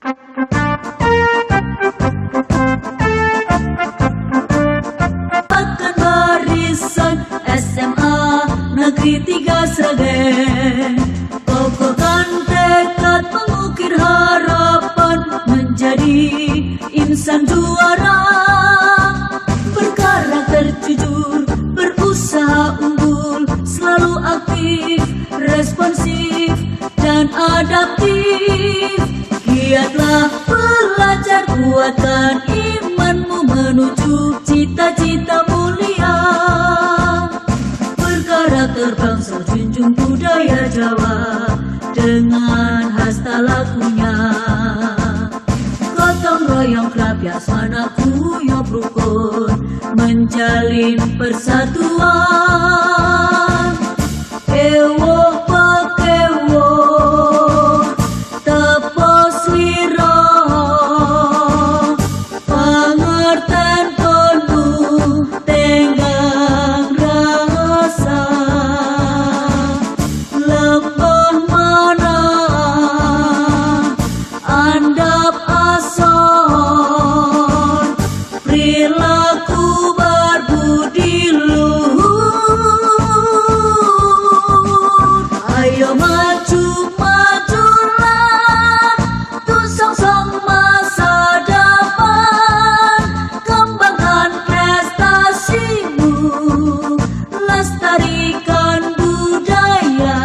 Akan barisan SMA Negeri 3 Sragen, kokohkan tekad mengukir harapan menjadi insan juara, berkarakter jujur, berusaha unggul, selalu aktif, responsif, dan adaptif. Giatlah belajar, kuatkan imanmu menuju cita-cita mulia. Berkarakter bangsa, junjung budaya Jawa dengan hasta lakunya. Gotong royong kerapia sana kuyup rukun menjalin persatuan. Ewo pakewo tepos liro, pangerten penuh tenggang rasa, lepah mana andap asor, perilaku berbudi luhur. Ayo maju, majulah, tuh song-song masa depan. Kembangkan prestasimu, lestarikan budaya,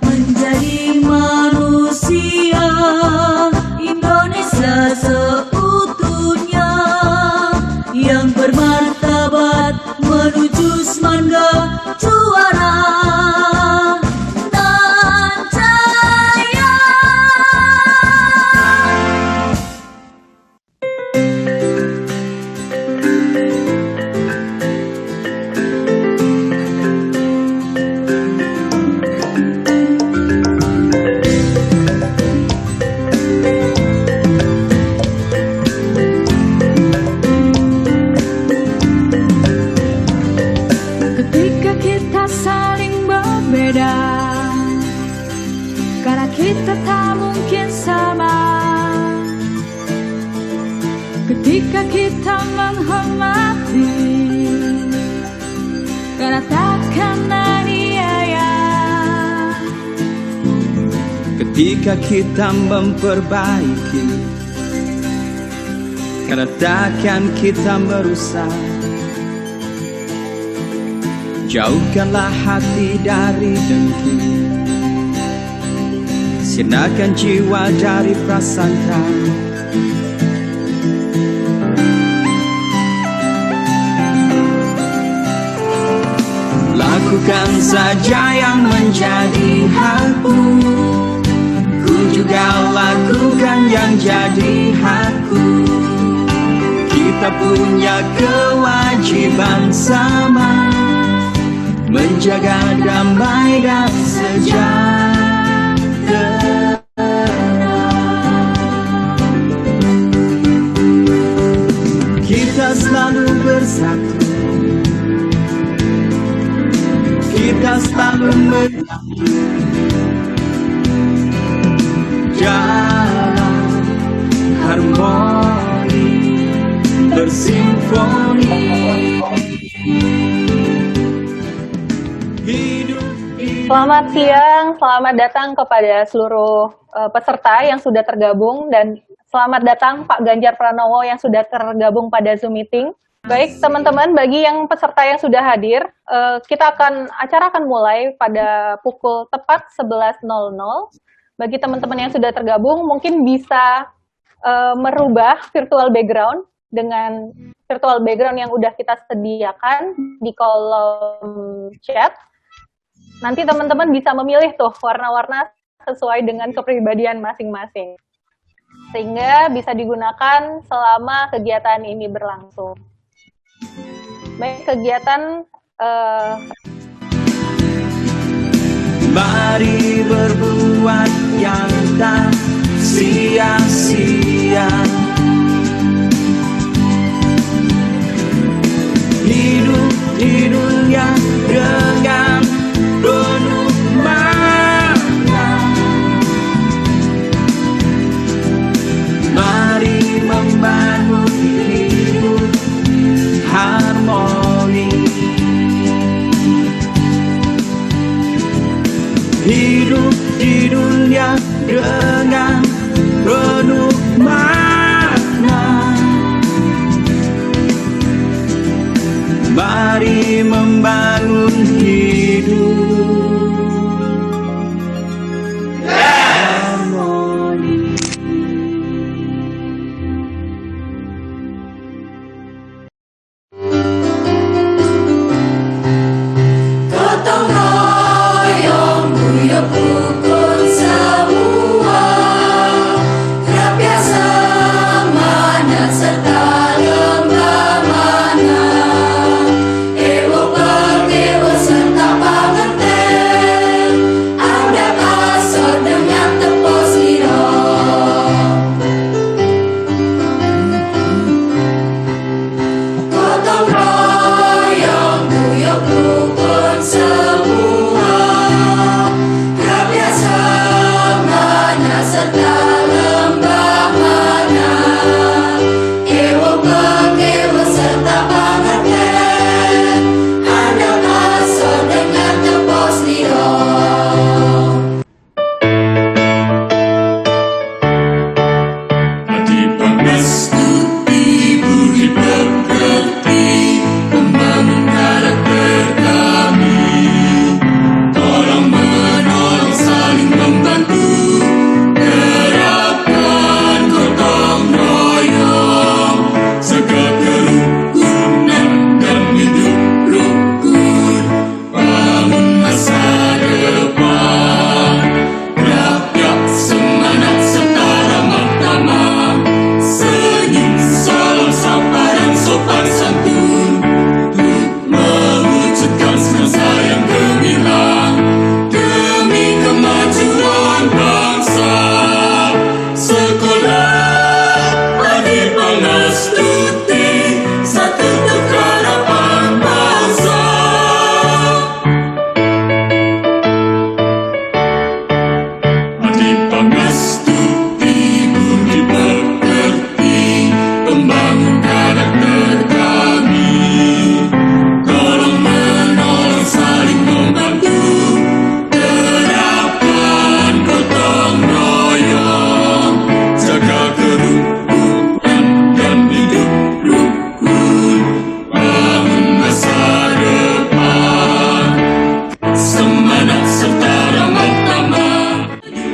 menjadi manusia Indonesia seutuhnya yang bermartabat menuju semangga juara. Nan jaya. Ketika kita saling berbeda, karena kita tak mungkin sama. Ketika kita menghormati, karena takkan aniaya. Ketika kita memperbaiki, karena takkan kita merusak. Jauhkanlah hati dari dengki, sirnakan jiwa dari prasangka. Lakukan saja yang menjadi hakmu, ku juga lakukan yang jadi hakku. Kita punya kewajiban sama, menjaga damai dan sejahtera. Kita selalu bersatu, kita selalu menyatu dalam harmoni bersimfoni. Selamat siang, selamat datang kepada seluruh peserta yang sudah tergabung, dan selamat datang Pak Ganjar Pranowo yang sudah tergabung pada Zoom meeting. Baik teman-teman, bagi yang peserta yang sudah hadir, acara akan mulai pada pukul tepat 11.00. Bagi teman-teman yang sudah tergabung, mungkin bisa merubah virtual background dengan virtual background yang udah kita sediakan di kolom chat. Nanti teman-teman bisa memilih tuh warna-warna sesuai dengan kepribadian masing-masing, sehingga bisa digunakan selama kegiatan ini berlangsung. Baik, kegiatan mari berbuat yang tak sia-sia, hidup di dunia dengan penuh makna. dengan penuh makna. Mari membangun hidup harmoni. Gotong royong guyub rukun semua, rapi semangat serta lembah mana, ewo perkewo serta pangerten, ada kasut dengan tepos liro. Gotong royong guyub rukun semua, rapi semangat serta lembah mana, ewo perkewo serta pangerten, ada kasut dengan tepos liro. Hati pengestuti, budi pekerti, membangun karakter kami. Tolong menolong, saling membantu, gerakan gotong royong, jaga kerukunan dan hidup rukun, bangun masa depan. Rakyat semangat serta ramah tamah, senyum, salam sapa dan sopan santun, untuk mewujudkan semasa yang gemilang demi kemajuan bangsa. Sekolah Adi Pangestuti, satu untuk harapan bangsa. Hati pengestuti, budi pekerti, pembangun karakter kami. Tolong menolong, saling membantu, gerakan gotong royong, jaga kerukunan dan hidup rukun, bangun masa depan. Semangat serta ramah tamah,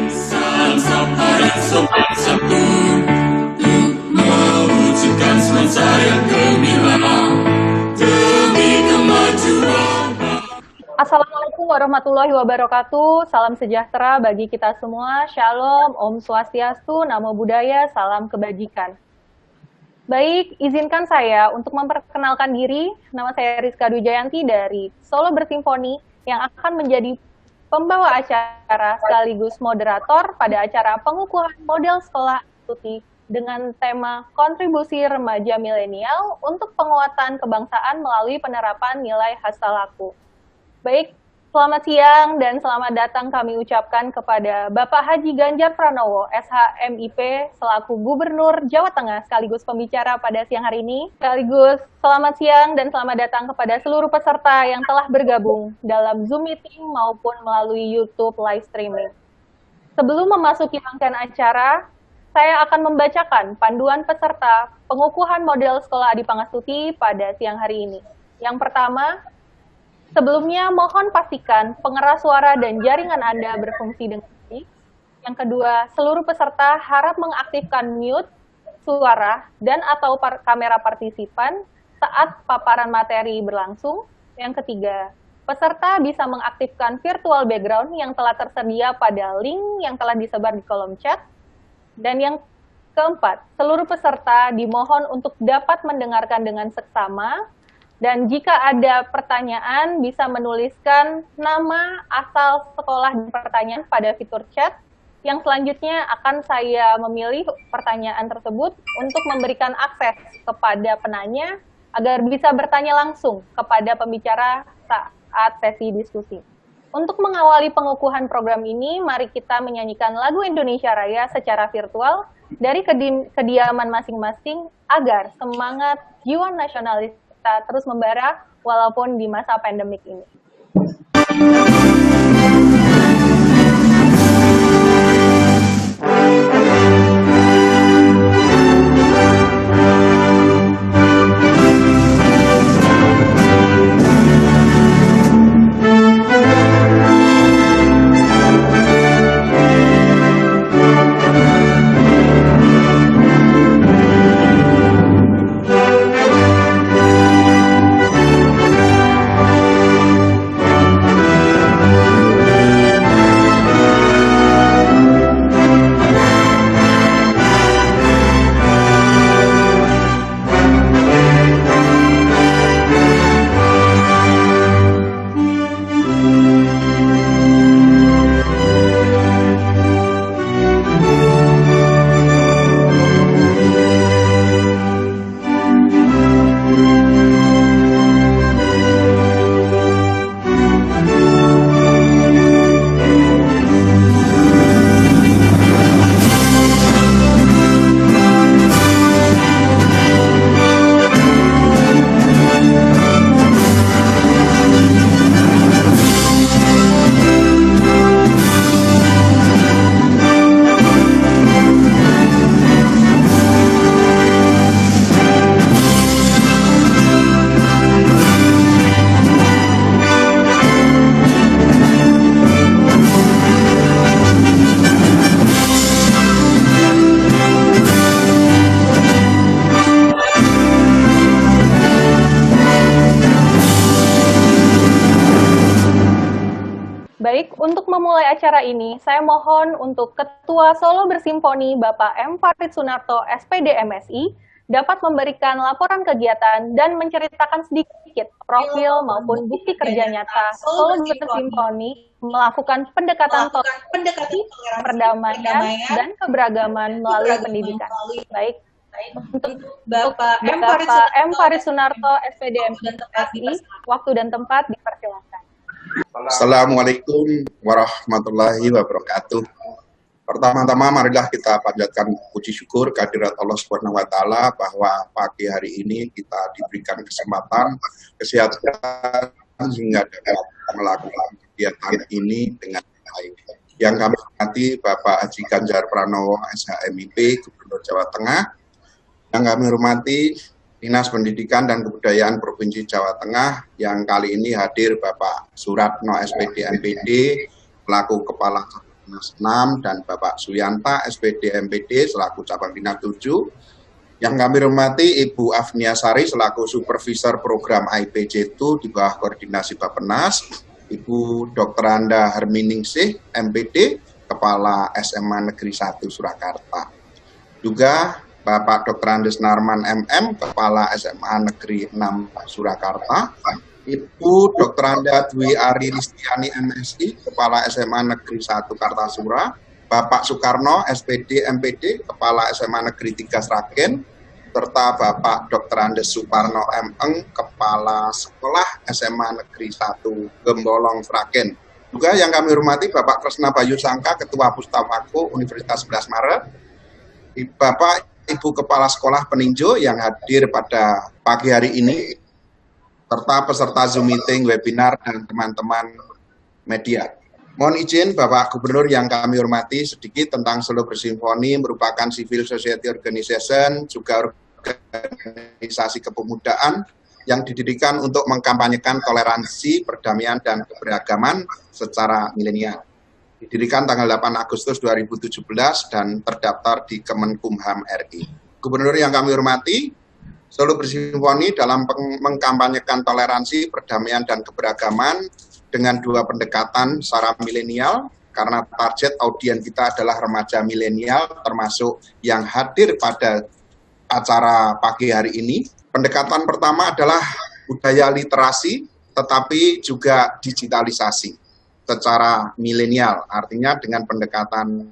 salam sapa dan sopan santun, untuk mewujudkan semasa yang gemilang demi kemajuan bangsa. Assalamualaikum warahmatullahi wabarakatuh. Salam sejahtera bagi kita semua. Shalom, Om Swastiastu, Namo Buddhaya, salam kebajikan. Baik, izinkan saya untuk memperkenalkan diri. Nama saya Rizka Dujayanti dari Solo Bersimfoni yang akan menjadi pembawa acara sekaligus moderator pada acara pengukuhan model sekolah Tuti dengan tema kontribusi remaja milenial untuk penguatan kebangsaan melalui penerapan nilai hastalaku. Baik, selamat siang dan selamat datang kami ucapkan kepada Bapak Haji Ganjar Pranowo, SHMIP, selaku Gubernur Jawa Tengah sekaligus pembicara pada siang hari ini. Sekaligus selamat siang dan selamat datang kepada seluruh peserta yang telah bergabung dalam Zoom meeting maupun melalui YouTube live streaming. Sebelum memasuki rangkaian acara, saya akan membacakan panduan peserta pengukuhan model sekolah Adi Pangestuti pada siang hari ini. Yang pertama, sebelumnya mohon pastikan pengeras suara dan jaringan Anda berfungsi dengan baik. Yang kedua, seluruh peserta harap mengaktifkan mute, suara, dan atau kamera partisipan saat paparan materi berlangsung. Yang ketiga, peserta bisa mengaktifkan virtual background yang telah tersedia pada link yang telah disebar di kolom chat. Dan yang keempat, seluruh peserta dimohon untuk dapat mendengarkan dengan seksama. Dan jika ada pertanyaan, bisa menuliskan nama, asal sekolah dan pertanyaan pada fitur chat. Yang selanjutnya akan saya memilih pertanyaan tersebut untuk memberikan akses kepada penanya agar bisa bertanya langsung kepada pembicara saat sesi diskusi. Untuk mengawali pengukuhan program ini, mari kita menyanyikan lagu Indonesia Raya secara virtual dari kediaman masing-masing agar semangat jiwa nasionalis kita terus membara walaupun di masa pandemik ini. memulai acara ini, saya mohon untuk Ketua Solo Bersimfoni Bapak M. Farid Sunarto, SPD MSI, dapat memberikan laporan kegiatan dan menceritakan sedikit profil maupun bukti kerja nyata Solo Bersimfoni melakukan pendekatan toleransi, perdamaian, dan keberagaman melalui pendidikan. Baik, untuk Bapak M. Farid Sunarto, SPD MSI, waktu dan tempat dipersilakan. Assalamualaikum warahmatullahi wabarakatuh. Pertama-tama marilah kita panjatkan puji syukur kehadirat Allah Subhanahu wa taala bahwa pagi hari ini kita diberikan kesempatan kesehatan hingga dapat melakukan kegiatan ini dengan baik. Yang kami hormati Bapak Haji Ganjar Pranowo SHMIP Gubernur Jawa Tengah. Yang kami hormati Dinas Pendidikan dan Kebudayaan Provinsi Jawa Tengah, yang kali ini hadir Bapak Suratno SPD MPD, selaku Kepala Dinas 6, dan Bapak Suyanta SPD MPD, selaku Cabang Dinas 7. Yang kami hormati Ibu Afnia Sari, selaku Supervisor Program IPJ2 di bawah koordinasi Bappenas, Ibu Dr. Anda Herminingsih MPD, Kepala SMA Negeri 1 Surakarta. Juga Bapak Dr. Andes Narman MM, Kepala SMA Negeri 6 Surakarta, Ibu Dr. Anda Dwi Ari Listiani MSI, Kepala SMA Negeri 1 Kartasura, Bapak Soekarno SPD MPD, Kepala SMA Negeri 3 Sragen, serta Bapak Dr. Andes Suparno MM, Kepala Sekolah SMA Negeri 1 Gembolong Sragen. Juga yang kami hormati Bapak Kresna Bayu Sangka, Ketua Pustapako Universitas 11 Maret, Bapak Ibu Kepala Sekolah Peninjo yang hadir pada pagi hari ini, serta peserta Zoom meeting, webinar, dan teman-teman media. Mohon izin Bapak Gubernur yang kami hormati sedikit tentang Solo Bersimfoni merupakan civil society organization, juga organisasi kepemudaan yang didirikan untuk mengkampanyekan toleransi, perdamaian, dan keberagaman secara milenial. Didirikan tanggal 8 Agustus 2017 dan terdaftar di Kemenkumham RI. Gubernur yang kami hormati, Solo Bersimfoni dalam mengkampanyekan toleransi, perdamaian, dan keberagaman dengan dua pendekatan secara milenial, karena target audiens kita adalah remaja milenial, termasuk yang hadir pada acara pagi hari ini. Pendekatan pertama adalah budaya literasi, tetapi juga digitalisasi secara milenial, artinya dengan pendekatan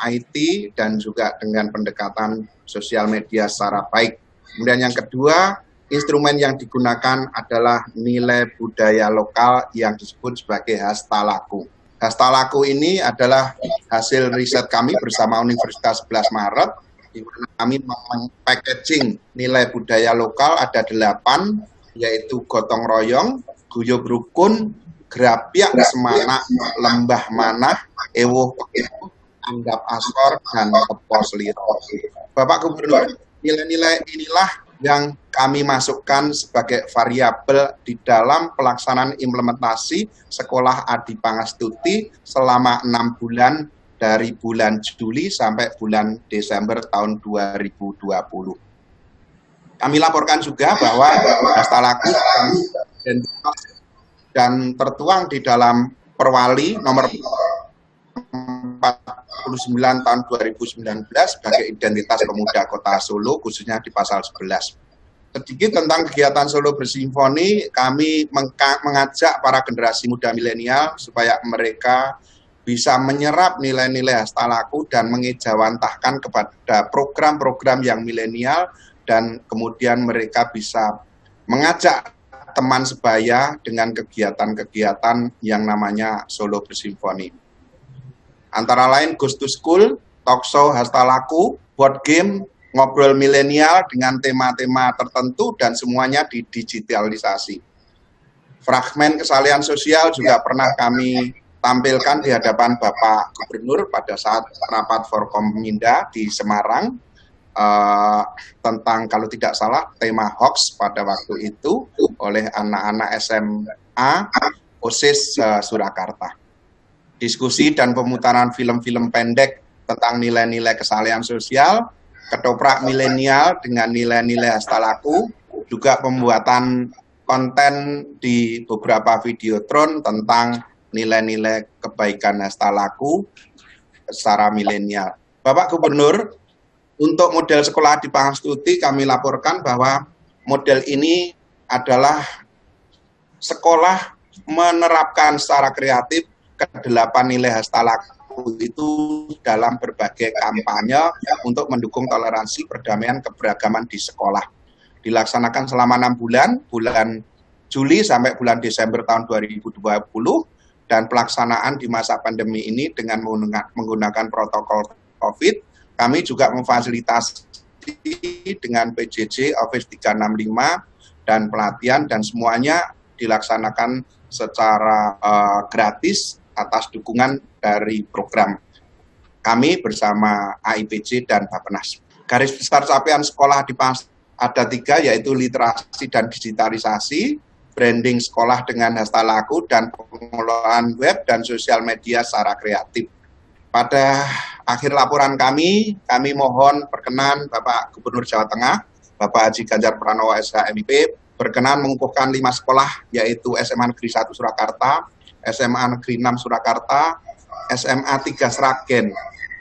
IT dan juga dengan pendekatan sosial media secara baik. Kemudian yang kedua, instrumen yang digunakan adalah nilai budaya lokal yang disebut sebagai Hastalaku. Hastalaku ini adalah hasil riset kami bersama Universitas 11 Maret, di mana kami packaging nilai budaya lokal ada 8, yaitu gotong royong, guyub rukun, Grapyak Semanak, Lembah Manah, Ewuh Pekewu, Andap Asor, dan Tepos Liro. Bapak Gubernur, nilai-nilai inilah yang kami masukkan sebagai variabel di dalam pelaksanaan implementasi Sekolah Adi Pangastuti selama 6 bulan dari bulan Juli sampai bulan Desember tahun 2020. Kami laporkan juga bahwa Hastalaku dan tertuang di dalam Perwali nomor 49 tahun 2019 sebagai identitas pemuda Kota Solo, khususnya di pasal 11. Sedikit tentang kegiatan Solo Bersimfoni, kami mengajak para generasi muda milenial supaya mereka bisa menyerap nilai-nilai Hastalaku dan mengejawantahkan kepada program-program yang milenial, dan kemudian mereka bisa mengajak teman sebaya dengan kegiatan-kegiatan yang namanya Solo Bersimfoni. Antara lain Ghost to School, Talkshow Hastalaku, board game, ngobrol milenial dengan tema-tema tertentu, dan semuanya didigitalisasi. Fragmen kesalian sosial juga pernah kami tampilkan di hadapan Bapak Gubernur pada saat rapat Forkominda di Semarang, tentang kalau tidak salah tema hoax pada waktu itu oleh anak-anak SMA OSIS Surakarta. Diskusi dan pemutaran film-film pendek tentang nilai-nilai kesalahan sosial, ketoprak milenial dengan nilai-nilai Hastalaku, juga pembuatan konten di beberapa videotron tentang nilai-nilai kebaikan Hastalaku secara milenial. Bapak Gubernur, untuk model sekolah Adi Pangastuti kami laporkan bahwa model ini adalah sekolah menerapkan secara kreatif ke-8 nilai Hastalaku itu dalam berbagai kampanye untuk mendukung toleransi, perdamaian, keberagaman di sekolah. Dilaksanakan selama 6 bulan, bulan Juli sampai bulan Desember tahun 2020, dan pelaksanaan di masa pandemi ini dengan menggunakan protokol COVID. Kami juga memfasilitasi dengan PJJ Office 365 dan pelatihan, dan semuanya dilaksanakan secara gratis atas dukungan dari program kami bersama AIPJ dan Bappenas. Garis besar capaian sekolah di ada 3, yaitu literasi dan digitalisasi, branding sekolah dengan Hastalaku, dan pengelolaan web dan sosial media secara kreatif. Pada akhir laporan kami mohon perkenan Bapak Gubernur Jawa Tengah, Bapak Haji Ganjar Pranowo SH MIP, berkenan mengukuhkan 5 sekolah, yaitu SMA Negeri 1 Surakarta, SMA Negeri 6 Surakarta, SMA 3 Sragen,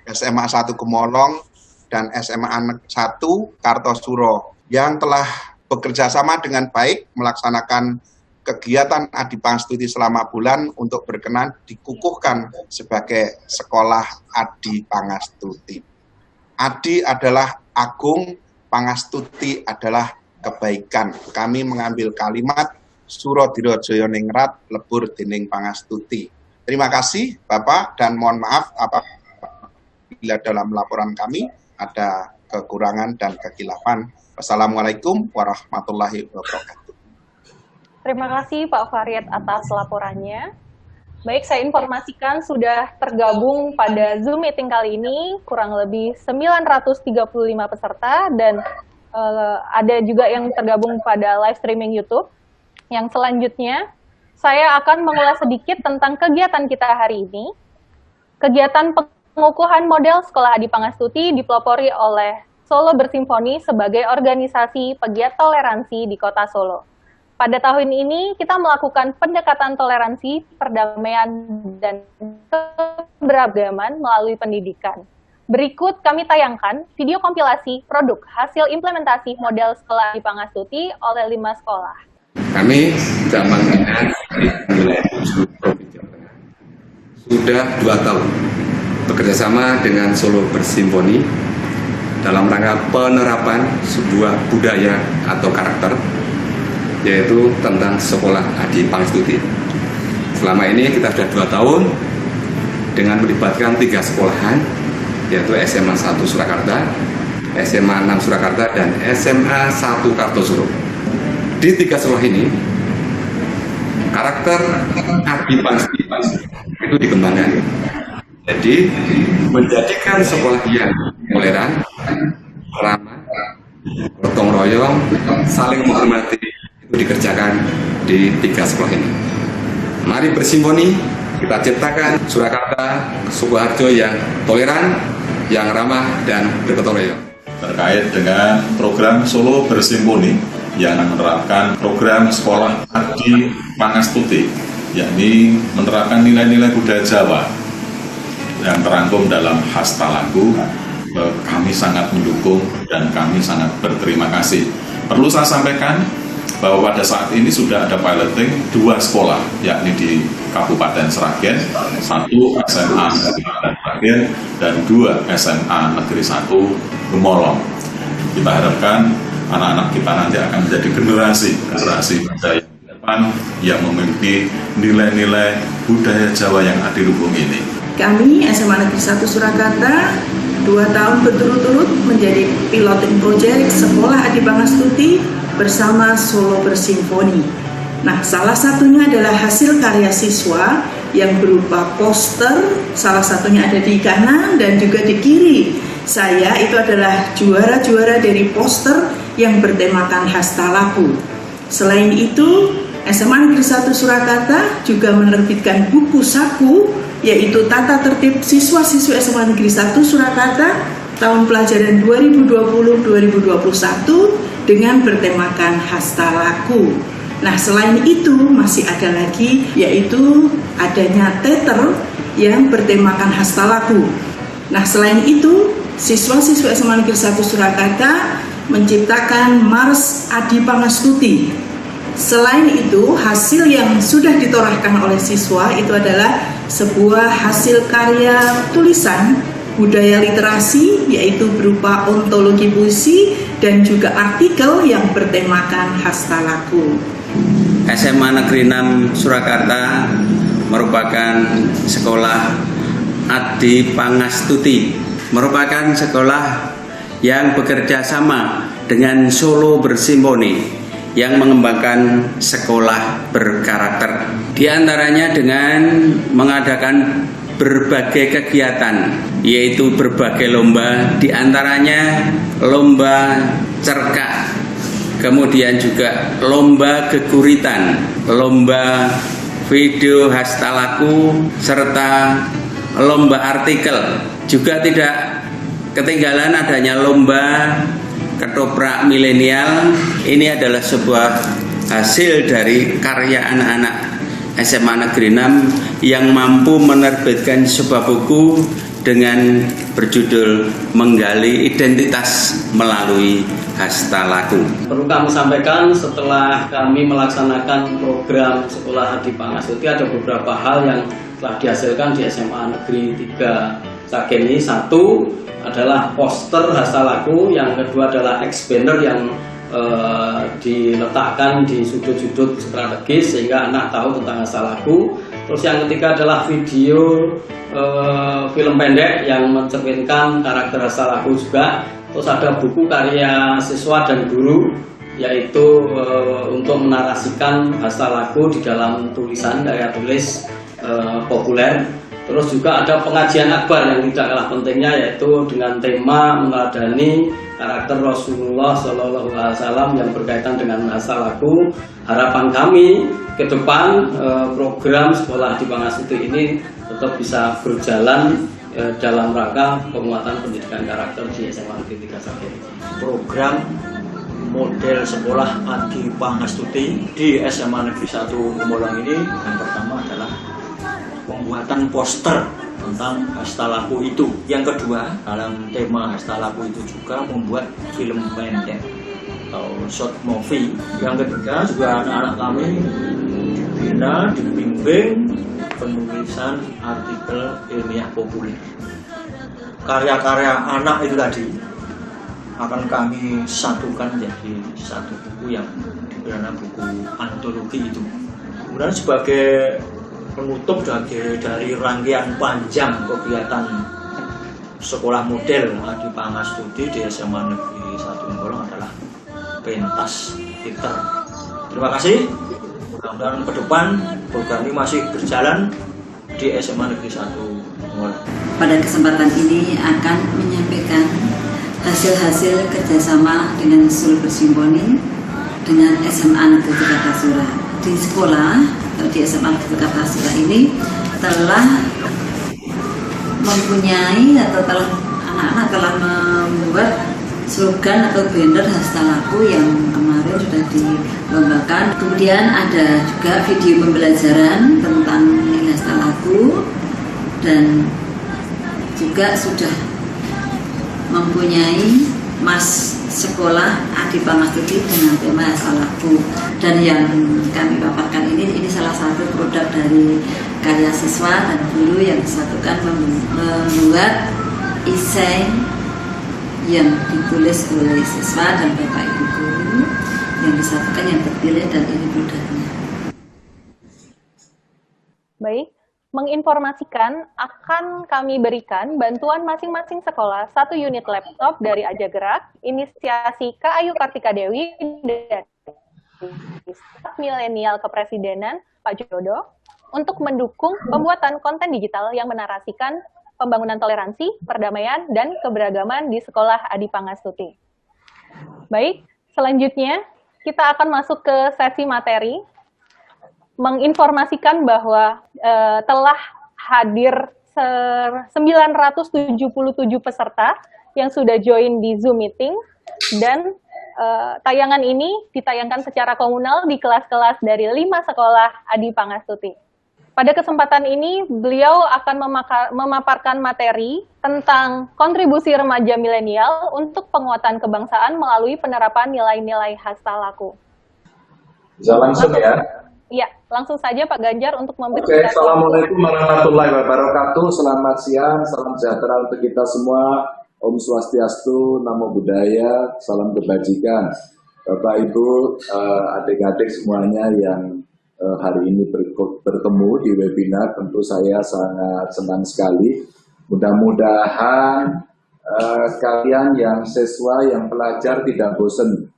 SMA 1 Gemolong, dan SMA 1 Kartosuro, yang telah bekerja sama dengan baik melaksanakan kegiatan Adi Pangastuti selama bulan untuk berkenan dikukuhkan sebagai sekolah Adi Pangastuti. Adi adalah agung, Pangastuti adalah kebaikan. Kami mengambil kalimat Suro Dirojoyo Ningrat lebur dening Pangastuti. Terima kasih Bapak, dan mohon maaf apabila dalam laporan kami ada kekurangan dan kekilafan. Wassalamualaikum warahmatullahi wabarakatuh. Terima kasih Pak Farid atas laporannya. Baik, saya informasikan sudah tergabung pada Zoom meeting kali ini kurang lebih 935 peserta, dan ada juga yang tergabung pada live streaming YouTube. Yang selanjutnya, saya akan mengulas sedikit tentang kegiatan kita hari ini. Kegiatan pengukuhan model sekolah Adi Pangastuti dipelopori oleh Solo Bersimfoni sebagai organisasi pegiat toleransi di Kota Solo. Pada tahun ini, kita melakukan pendekatan toleransi, perdamaian, dan keberagaman melalui pendidikan. Berikut kami tayangkan video kompilasi produk hasil implementasi model sekolah Adi Pangastuti oleh 5 sekolah. Kami Zaman Dinas di wilayah Provinsi Jawa Tengah sudah 2 tahun bekerjasama dengan Solo Bersimfoni dalam rangka penerapan sebuah budaya atau karakter, yaitu tentang sekolah Adi Pangastuti. Selama ini kita sudah 2 tahun dengan melibatkan 3 sekolahan, yaitu SMA 1 Surakarta, SMA 6 Surakarta, dan SMA 1 Kartosuro. Di 3 sekolah ini, karakter Adi Pangastuti itu dikembangkan. Jadi, menjadikan sekolah yang toleran, ramah, gotong royong, saling menghormati, itu dikerjakan di 3 sekolah ini. Mari bersimponi, kita ciptakan Surakarta, Sukoharjo yang toleran, yang ramah, dan bergotong royong. Terkait dengan program Solo Bersimponi yang menerapkan program sekolah Adi Pangastuti, yakni menerapkan nilai-nilai budaya Jawa yang terangkum dalam Hastalaku, kami sangat mendukung dan kami sangat berterima kasih. Perlu saya sampaikan bahwa pada saat ini sudah ada piloting 2 sekolah, yakni di Kabupaten Sragen, 1 SMA Negeri Sragen dan 2 SMA Negeri 1 Gemolong. Kita harapkan anak-anak kita nanti akan menjadi generasi budaya depan yang memiliki nilai-nilai budaya Jawa yang adiluhung ini. Kami SMA Negeri 1 Surakarta 2 tahun berturut-turut menjadi piloting project Sekolah Adi Pangastuti bersama Solo Bersimfoni. Nah, salah satunya adalah hasil karya siswa yang berupa poster, salah satunya ada di kanan dan juga di kiri. Saya itu adalah juara-juara dari poster yang bertemakan Hastalaku. Selain itu, SMA Negeri 1 Surakarta juga menerbitkan buku saku, yaitu Tata Tertib Siswa-siswi SMA Negeri 1 Surakarta tahun pelajaran 2020-2021 dengan bertemakan Hastalaku. Nah, selain itu masih ada lagi, yaitu adanya teater yang bertemakan hastalaku. Nah, selain itu, siswa-siswa SMA Negeri 1 Surakarta menciptakan Mars Adi Pangastuti. Selain itu, hasil yang sudah ditorahkan oleh siswa itu adalah sebuah hasil karya tulisan budaya literasi, yaitu berupa ontologi puisi dan juga artikel yang bertemakan hastalaku. SMA Negeri 6 Surakarta merupakan sekolah Adi Pangastuti, merupakan sekolah yang bekerja sama dengan Solo Bersimponi yang mengembangkan sekolah berkarakter. Di antaranya dengan mengadakan berbagai kegiatan, yaitu berbagai lomba, di antaranya lomba cerkak, kemudian juga lomba keguritan, lomba video hastalaku, serta lomba artikel. Juga tidak ketinggalan adanya lomba ketoprak milenial. Ini adalah sebuah hasil dari karya anak-anak SMA Negeri 6 yang mampu menerbitkan sebuah buku dengan berjudul Menggali Identitas Melalui Hastalaku. Perlu kami sampaikan, setelah kami melaksanakan program Sekolah Adi Pangastuti, ada beberapa hal yang telah dihasilkan di SMA Negeri 3 Sageni. Satu adalah poster hastalaku, yang kedua adalah X-banner yang diletakkan di sudut-sudut strategis sehingga anak tahu tentang hastalaku. Terus yang ketiga adalah video film pendek yang mencerminkan karakter hastalaku juga. Terus ada buku karya siswa dan guru, yaitu untuk menarasikan hastalaku di dalam tulisan, karya tulis populer. Terus juga ada pengajian akbar yang tidak kalah pentingnya, yaitu dengan tema meneladani karakter Rasulullah SAW yang berkaitan dengan hastalaku. Harapan kami ke depan program Sekolah Adi Pangastuti ini tetap bisa berjalan dalam rangka penguatan pendidikan karakter di SMA Negeri 3 Sageni. Program model Sekolah Adi Pangastuti di SMA Negeri 1 Umulang ini, yang pertama adalah pembuatan poster tentang hastalaku itu. Yang kedua, dalam tema hastalaku itu juga membuat film pendek atau short movie. Yang ketiga, juga anak-anak kami dibina, dibimbing penulisan artikel ilmiah populer. Karya-karya anak itu tadi akan kami satukan menjadi satu buku yang diberikan buku antologi itu. Kemudian sebagai penutup dari rangkaian panjang kegiatan sekolah model Adi Pangastuti di SMA Negeri 1 Umulang adalah pentas teater. Terima kasih. Mudah-mudahan ke depan program ini masih berjalan di SMA Negeri 1 Umulang. Pada kesempatan ini akan menyampaikan hasil-hasil kerjasama dengan Solo Bersimponi dengan SMA Negeri 3 Kartasura. Di sekolah atau di SMA Negeri 3 Kartasura ini telah mempunyai atau anak-anak telah membuat slogan atau banner hastalaku yang kemarin sudah dilombakan. Kemudian ada juga video pembelajaran tentang nilai hastalaku, dan juga sudah mempunyai Mas Sekolah Adi Pangastuti dengan tema hastalaku. Dan yang kami paparkan ini salah satu produk dari karya siswa dan guru yang disatukan membuat esai yang ditulis oleh siswa dan bapak ibu guru yang disatukan, yang terpilih, dan ini produknya. Baik, menginformasikan akan kami berikan bantuan masing-masing sekolah 1 unit laptop dari Aja Gerak, inisiasi Kak Ayu Kartika Dewi dan Staf Milenial Kepresidenan Pak Jodoh untuk mendukung pembuatan konten digital yang menarasikan pembangunan toleransi, perdamaian, dan keberagaman di Sekolah Adi Pangastuti. Baik, selanjutnya kita akan masuk ke sesi materi, menginformasikan bahwa telah hadir 977 peserta yang sudah join di Zoom meeting, dan tayangan ini ditayangkan secara komunal di kelas-kelas dari 5 sekolah Adi Pangastuti. Pada kesempatan ini, beliau akan memaparkan materi tentang kontribusi remaja milenial untuk penguatan kebangsaan melalui penerapan nilai-nilai hasta laku. Bisa langsung ya? Iya, langsung saja Pak Ganjar untuk Oke, memberikan. Assalamualaikum warahmatullahi wabarakatuh. Selamat siang, salam sejahtera untuk kita semua. Om Swastiastu, Namo Buddhaya, salam kebajikan. Bapak Ibu, adik-adik semuanya yang hari ini bertemu di webinar, tentu saya sangat senang sekali. Mudah-mudahan kalian yang siswa, yang pelajar tidak bosan.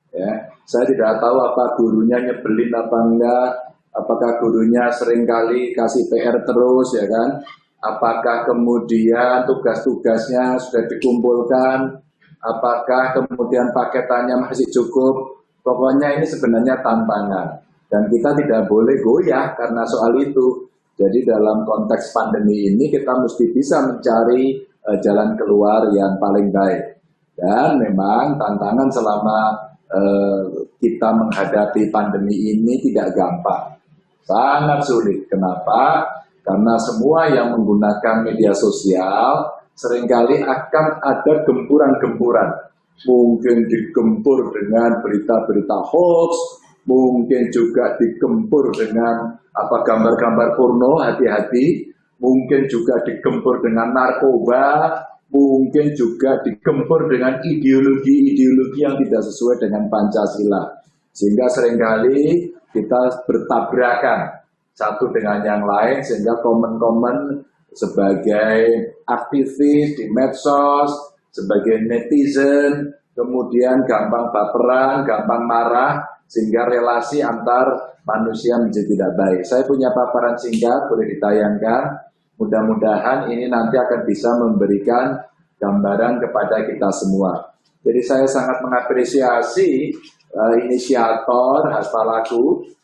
Ya, saya tidak tahu apa gurunya nyebelin apa enggak, apakah gurunya seringkali kasih PR terus, ya kan? Apakah kemudian tugas-tugasnya sudah dikumpulkan, apakah kemudian paketannya masih cukup. Pokoknya ini sebenarnya tantangan. Dan kita tidak boleh goyah karena soal itu. Jadi dalam konteks pandemi ini kita mesti bisa mencari jalan keluar yang paling baik. Dan memang tantangan selama kita menghadapi pandemi ini tidak gampang. Sangat sulit. Kenapa? Karena semua yang menggunakan media sosial seringkali akan ada gempuran-gempuran. Mungkin digempur dengan berita-berita hoax, mungkin juga digempur dengan gambar-gambar porno, hati-hati. Mungkin juga digempur dengan narkoba, mungkin juga digempur dengan ideologi-ideologi yang tidak sesuai dengan Pancasila. Sehingga seringkali kita bertabrakan satu dengan yang lain, sehingga komen-komen sebagai aktivis di medsos, sebagai netizen, kemudian gampang baperan, gampang marah, sehingga relasi antar manusia menjadi tidak baik. Saya punya paparan singkat, boleh ditayangkan. Mudah-mudahan ini nanti akan bisa memberikan gambaran kepada kita semua. Jadi saya sangat mengapresiasi inisiator hasta laku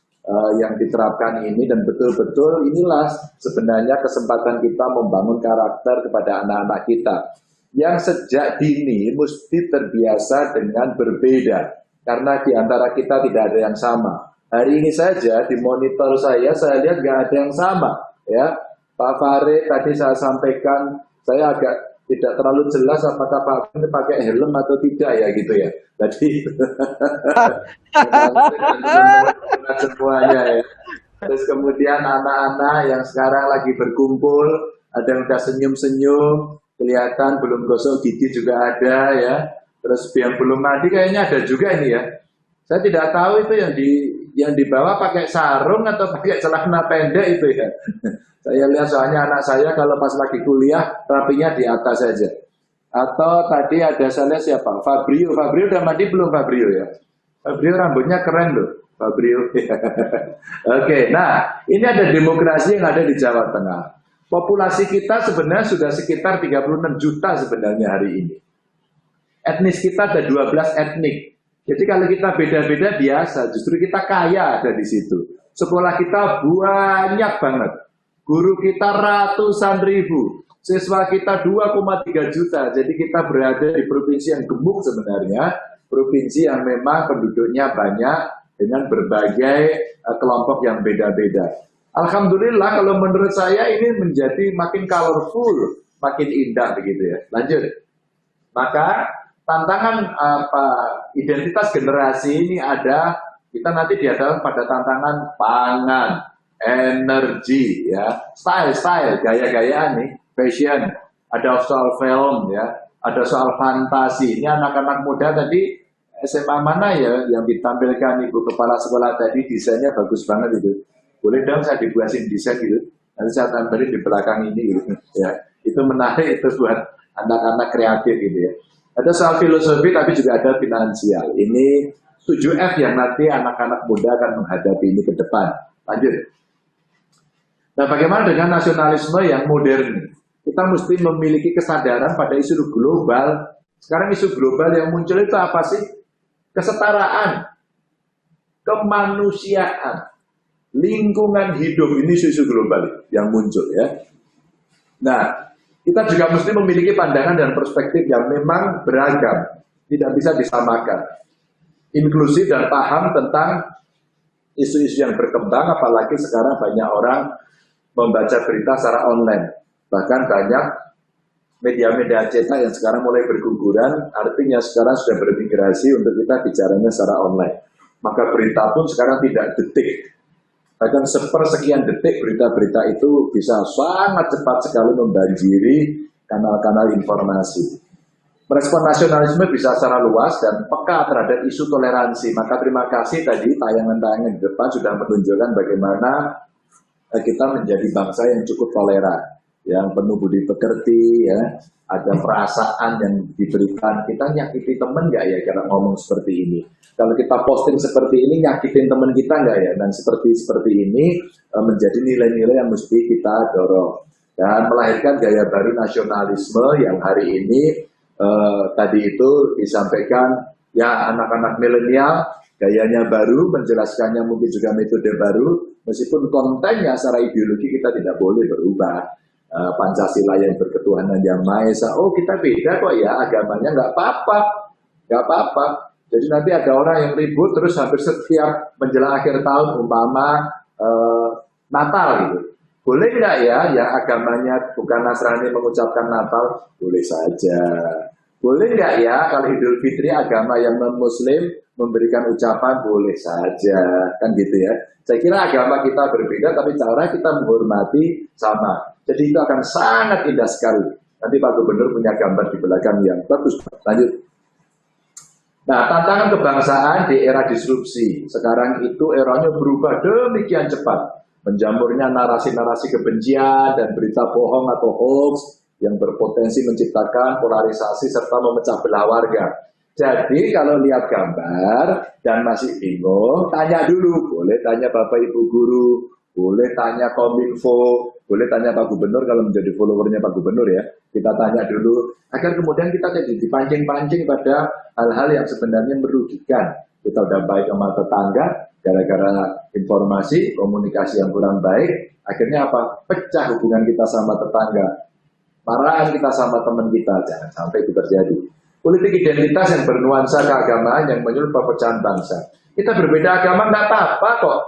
yang diterapkan ini, dan betul-betul inilah sebenarnya kesempatan kita membangun karakter kepada anak-anak kita yang sejak dini mesti terbiasa dengan berbeda, karena di antara kita tidak ada yang sama. Hari ini saja di monitor saya lihat nggak ada yang sama, ya. Pak Farid tadi saya sampaikan, saya agak tidak terlalu jelas apakah Pak Farid pakai helm atau tidak ya gitu ya. Jadi semuanya ya. Terus kemudian anak-anak yang sekarang lagi berkumpul, ada yang udah senyum-senyum, kelihatan belum gosok gigi juga ada ya. Terus yang belum mandi kayaknya ada juga ini ya. Saya tidak tahu itu yang di bawah pakai sarung atau pakai celana pendek itu ya. Saya lihat soalnya anak saya kalau pas lagi kuliah rapinya di atas saja. Atau tadi ada saya lihat siapa? Fabrio udah mandi belum Fabrio ya? Fabrio rambutnya keren loh, Fabrio. Oke, nah ini ada demokrasi yang ada di Jawa Tengah. Populasi kita sebenarnya sudah sekitar 36 juta sebenarnya hari ini. Etnis kita ada 12 etnik. Jadi kalau kita beda-beda biasa, justru kita kaya ada di situ. Sekolah kita banyak banget. Guru kita ratusan ribu. Siswa kita 2,3 juta. Jadi kita berada di provinsi yang gemuk sebenarnya. Provinsi yang memang penduduknya banyak dengan berbagai kelompok yang beda-beda. Alhamdulillah kalau menurut saya ini menjadi makin colorful, makin indah begitu ya. Lanjut. Maka tantangan identitas generasi ini ada, kita nanti dihadapkan pada tantangan pangan, energi, ya, style, gaya-gayaan nih, fashion, ada soal film, ya, ada soal fantasi. Ini anak-anak muda tadi SMA mana ya yang ditampilkan ibu kepala sekolah tadi, desainnya bagus banget itu. Boleh dong saya dibuatin desain gitu, nanti saya tampilin di belakang ini gitu, ya. Itu menarik itu buat anak-anak kreatif gitu ya. Ada soal filosofi tapi juga ada finansial. Ini 7F yang nanti anak-anak muda akan menghadapi ini ke depan. Lanjut. Nah, bagaimana dengan nasionalisme yang modern? Kita mesti memiliki kesadaran pada isu global. Sekarang isu global yang muncul itu apa sih? Kesetaraan, kemanusiaan, lingkungan hidup, ini isu global yang muncul ya. Nah, kita juga mesti memiliki pandangan dan perspektif yang memang beragam, tidak bisa disamakan. inklusif dan paham tentang isu-isu yang berkembang, apalagi sekarang banyak orang membaca berita secara online. Bahkan banyak media-media cetak yang sekarang mulai berguguran, artinya sekarang sudah bermigrasi untuk kita bicaranya secara online. Maka berita pun sekarang tidak detik. Bahkan sepersekian detik berita-berita itu bisa sangat cepat sekali membanjiri kanal-kanal informasi. Merespon nasionalisme bisa secara luas dan peka terhadap isu toleransi. Maka terima kasih tadi tayangan-tayangan di depan sudah menunjukkan bagaimana kita menjadi bangsa yang cukup toleran, yang penuh budi pekerti, ya, ada perasaan yang diberikan. Kita nyakiti teman nggak ya karena ngomong seperti ini? Kalau kita posting seperti ini, nyakitin teman kita nggak ya? Dan seperti ini menjadi nilai-nilai yang mesti kita dorong. Dan melahirkan gaya baru nasionalisme yang hari ini tadi itu disampaikan, ya anak-anak milenial gayanya baru, menjelaskannya mungkin juga metode baru, meskipun kontennya secara ideologi kita tidak boleh berubah. Pancasila yang berketuhanan yang Maha Esa, oh kita beda kok ya agamanya, nggak apa-apa. Jadi nanti ada orang yang ribut terus hampir setiap menjelang akhir tahun umpama Natal gitu. Boleh nggak ya yang agamanya bukan Nasrani mengucapkan Natal? Boleh saja. Boleh nggak ya kalau Idul Fitri agama yang non-Muslim memberikan ucapan? Boleh saja. Kan gitu ya. Saya kira agama kita berbeda tapi cara kita menghormati sama. Jadi itu akan sangat indah sekali. Nanti Pak Gubernur punya gambar di belakang yang bagus. Lanjut. Nah, tantangan kebangsaan di era disrupsi. Sekarang itu eranya berubah demikian cepat. Menjamurnya narasi-narasi kebencian dan berita bohong atau hoax yang berpotensi menciptakan polarisasi serta memecah belah warga. Jadi kalau lihat gambar dan masih bingung, tanya dulu. Boleh tanya Bapak Ibu Guru, boleh tanya Kominfo, boleh tanya Pak Gubernur kalau menjadi followernya Pak Gubernur ya. Kita tanya dulu, agar kemudian kita jadi dipancing-pancing pada hal-hal yang sebenarnya merugikan. Kita udah baik sama tetangga, gara-gara informasi, komunikasi yang kurang baik, akhirnya apa? Pecah hubungan kita sama tetangga. Marahan kita sama teman kita, jangan sampai itu terjadi. Politik identitas yang bernuansa keagamaan yang menyulut perpecahan bangsa. Kita berbeda agama nggak apa-apa kok,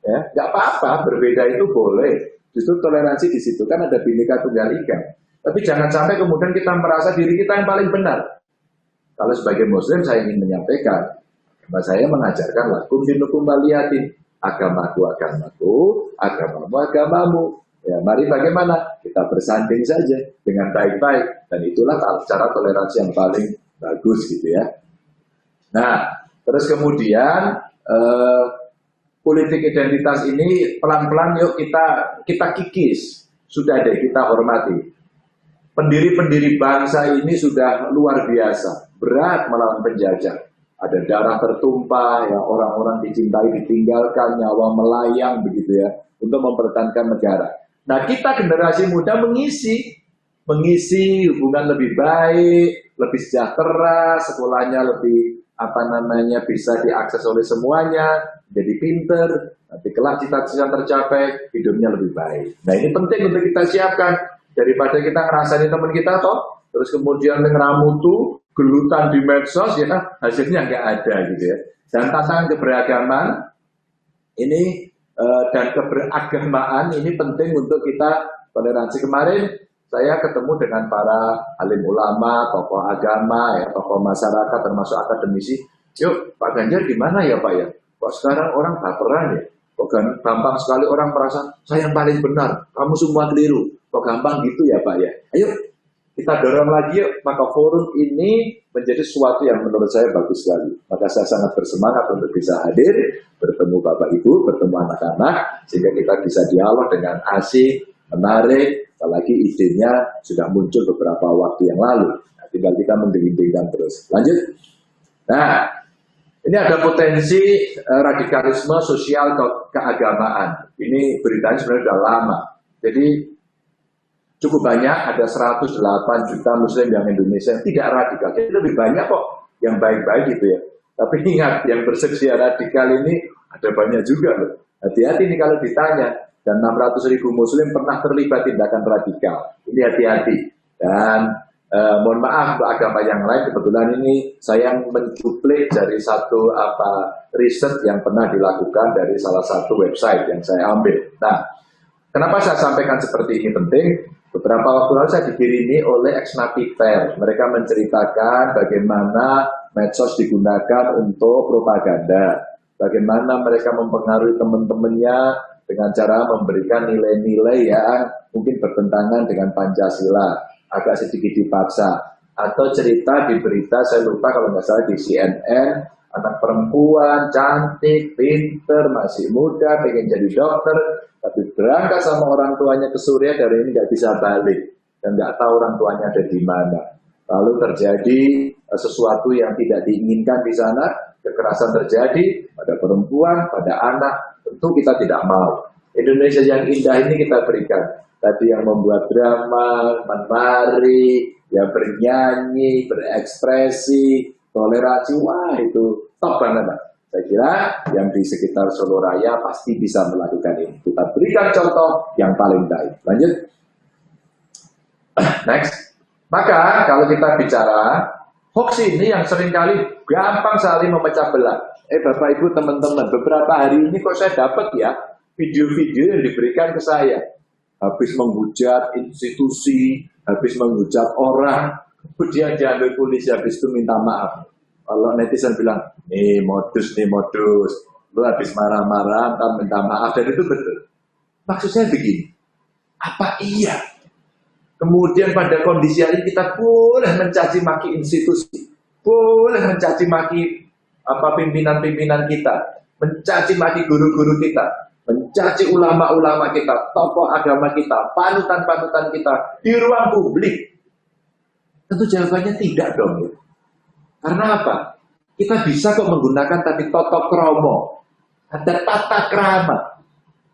ya nggak apa-apa, berbeda itu boleh. Justru toleransi di situ kan ada Bhinneka Tunggal Ika. Tapi jangan sampai kemudian kita merasa diri kita yang paling benar. Kalau sebagai Muslim saya ingin menyampaikan, agama saya mengajarkan lakum dinukum waliyatin, agamaku agamaku, agamamu agamamu. Ya, mari bagaimana? Kita bersanding saja dengan baik-baik. Dan itulah cara toleransi yang paling bagus gitu ya. Nah, terus kemudian politik identitas ini pelan-pelan yuk kita kikis. Sudah deh kita hormati. Pendiri-pendiri bangsa ini sudah luar biasa. Berat melawan penjajah. Ada darah tertumpah, ya orang-orang dicintai, ditinggalkan, nyawa melayang begitu ya. Untuk mempertahankan negara. Nah kita generasi muda mengisi hubungan lebih baik, lebih sejahtera, sekolahnya lebih bisa diakses oleh semuanya, jadi pinter, nanti kelak cita-cita tercapai, hidupnya lebih baik. Nah ini penting untuk kita siapkan daripada kita ngerasain teman kita toh, terus kemudian ngeramutu, gelutan di medsos ya hasilnya nggak ada gitu ya. Dan tantangan keberagaman ini dan keberagamaan ini penting untuk kita toleransi. Kemarin saya ketemu dengan para alim ulama, tokoh agama, ya, tokoh masyarakat, termasuk akademisi. Yuk, Pak Ganjar gimana ya Pak ya? Kok sekarang orang baperan ya? Kok gampang sekali orang merasa saya yang paling benar, kamu semua keliru. Kok gampang gitu ya Pak ya? Ayo kita dorong lagi yuk, maka forum ini menjadi sesuatu yang menurut saya bagus sekali. Maka saya sangat bersemangat untuk bisa hadir, bertemu Bapak Ibu, bertemu anak-anak, sehingga kita bisa dialog dengan asik, menarik, apalagi idenya sudah muncul beberapa waktu yang lalu. Nah, tinggal kita menggelindingkan terus. Lanjut. Nah, ini ada potensi radikalisme sosial keagamaan. Ini beritanya sebenarnya sudah lama. Jadi cukup banyak, ada 108 juta Muslim yang Indonesia yang tidak radikal. Jadi lebih banyak kok yang baik-baik gitu ya. Tapi ingat, yang bersedia radikal ini ada banyak juga loh. Hati-hati nih kalau ditanya. Dan 600.000 Muslim pernah terlibat tindakan radikal. Ini hati-hati. Dan Mohon maaf untuk agama yang lain, kebetulan ini saya mencuplik dari satu riset yang pernah dilakukan dari salah satu website yang saya ambil. Nah, kenapa saya sampaikan seperti ini penting? Beberapa waktu lalu saya dikirimi oleh ex-napiter. Mereka menceritakan bagaimana medsos digunakan untuk propaganda, bagaimana mereka mempengaruhi teman-temannya dengan cara memberikan nilai-nilai yang mungkin bertentangan dengan Pancasila, agak sedikit dipaksa. Atau cerita di berita, saya lupa kalau nggak salah di CNN, anak perempuan, cantik, pinter, masih muda, pengen jadi dokter, tapi berangkat sama orang tuanya ke Suriah, dari ini nggak bisa balik, dan nggak tahu orang tuanya ada di mana. Lalu terjadi sesuatu yang tidak diinginkan di sana, kekerasan terjadi pada perempuan, pada anak, tentu kita tidak mau. Indonesia yang indah ini kita berikan. Tadi yang membuat drama, menari, ya bernyanyi, berekspresi, toleransi, wah itu top banget. Saya kira yang di sekitar Solo Raya pasti bisa melakukan ini. Kita berikan contoh yang paling baik. Lanjut. Next. Maka kalau kita bicara hoax ini yang seringkali gampang sekali memecah belah. Bapak Ibu teman-teman, beberapa hari ini kok saya dapat ya video-video yang diberikan ke saya. Habis menghujat institusi, habis menghujat orang, kemudian diambil polisi, habis itu minta maaf. Kalau netizen bilang, nih modus, lu habis marah-marah, kan minta maaf, dan itu betul. Maksud saya begini, apa iya? Kemudian pada kondisi ini kita boleh mencaci maki institusi, boleh mencaci maki pimpinan-pimpinan kita, mencaci maki guru-guru kita, mencaci ulama-ulama kita, tokoh agama kita, panutan-panutan kita di ruang publik? Tentu jawabannya tidak dong. Karena apa? Kita bisa kok menggunakan tapi toto kromo, ada tata krama.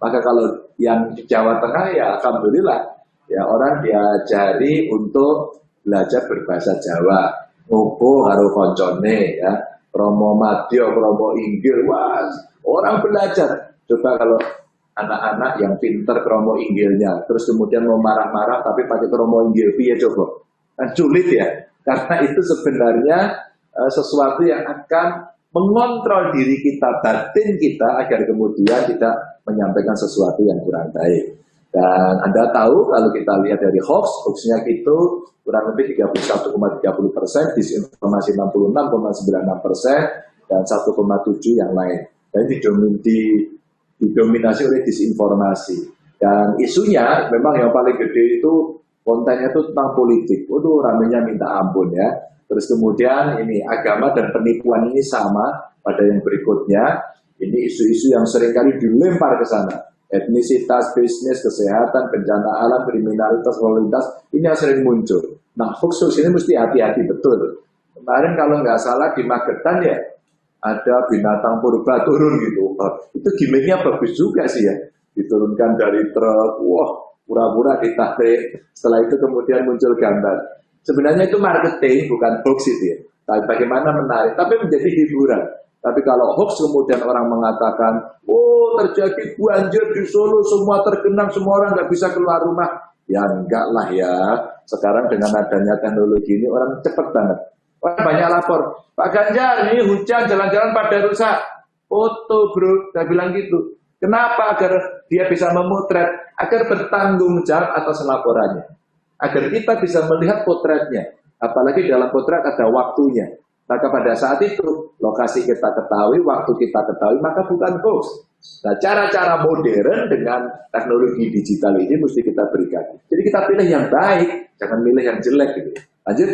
Maka kalau yang di Jawa Tengah ya alhamdulillah, ya orang diajari untuk belajar berbahasa Jawa, ngopo karo koncone ya, kromo madya, kromo inggil, wah orang belajar. Coba kalau anak-anak yang pinter kromo inggilnya, terus kemudian mau marah-marah tapi pakai kromo inggil, piye coba? Kan sulit ya, karena itu sebenarnya sesuatu yang akan mengontrol diri kita, batin kita, agar kemudian tidak menyampaikan sesuatu yang kurang baik. Dan Anda tahu kalau kita lihat dari hoax-nya itu kurang lebih 31,30%, disinformasi 66,96%, dan 1,7 yang lain. Dan didominasi oleh disinformasi. Dan isunya memang yang paling gede itu kontennya itu tentang politik. Waduh, ramenya minta ampun ya. Terus kemudian ini agama dan penipuan ini sama pada yang berikutnya. Ini isu-isu yang seringkali dilempar ke sana. Etnisitas, bisnis, kesehatan, bencana alam, kriminalitas, lalu lintas, ini yang sering muncul. Nah, hoax ini mesti hati-hati betul. Kemarin kalau nggak salah di Magetan ya, ada binatang purba turun gitu. Itu gimmicknya bagus juga sih ya. Diturunkan dari truk, wah, pura-pura ditarik. Setelah itu kemudian muncul gambar. Sebenarnya itu marketing, bukan hoax itu ya. Tapi bagaimana menarik, tapi menjadi hiburan. Tapi kalau hoax kemudian orang mengatakan, oh terjadi banjir di Solo, semua tergenang, semua orang nggak bisa keluar rumah. Ya enggak lah ya. Sekarang dengan adanya teknologi ini orang cepet banget. Orang banyak lapor, Pak Ganjar ini hujan, jalan-jalan pada rusak. Foto bro, saya bilang gitu. Kenapa? Agar dia bisa memotret, agar bertanggung jawab atas laporannya. Agar kita bisa melihat potretnya. Apalagi dalam potret ada waktunya. Maka pada saat itu, lokasi kita ketahui, waktu kita ketahui, maka bukan hoax. Nah, cara-cara modern dengan teknologi digital ini mesti kita berikan. Jadi kita pilih yang baik, jangan milih yang jelek gitu. Lanjut.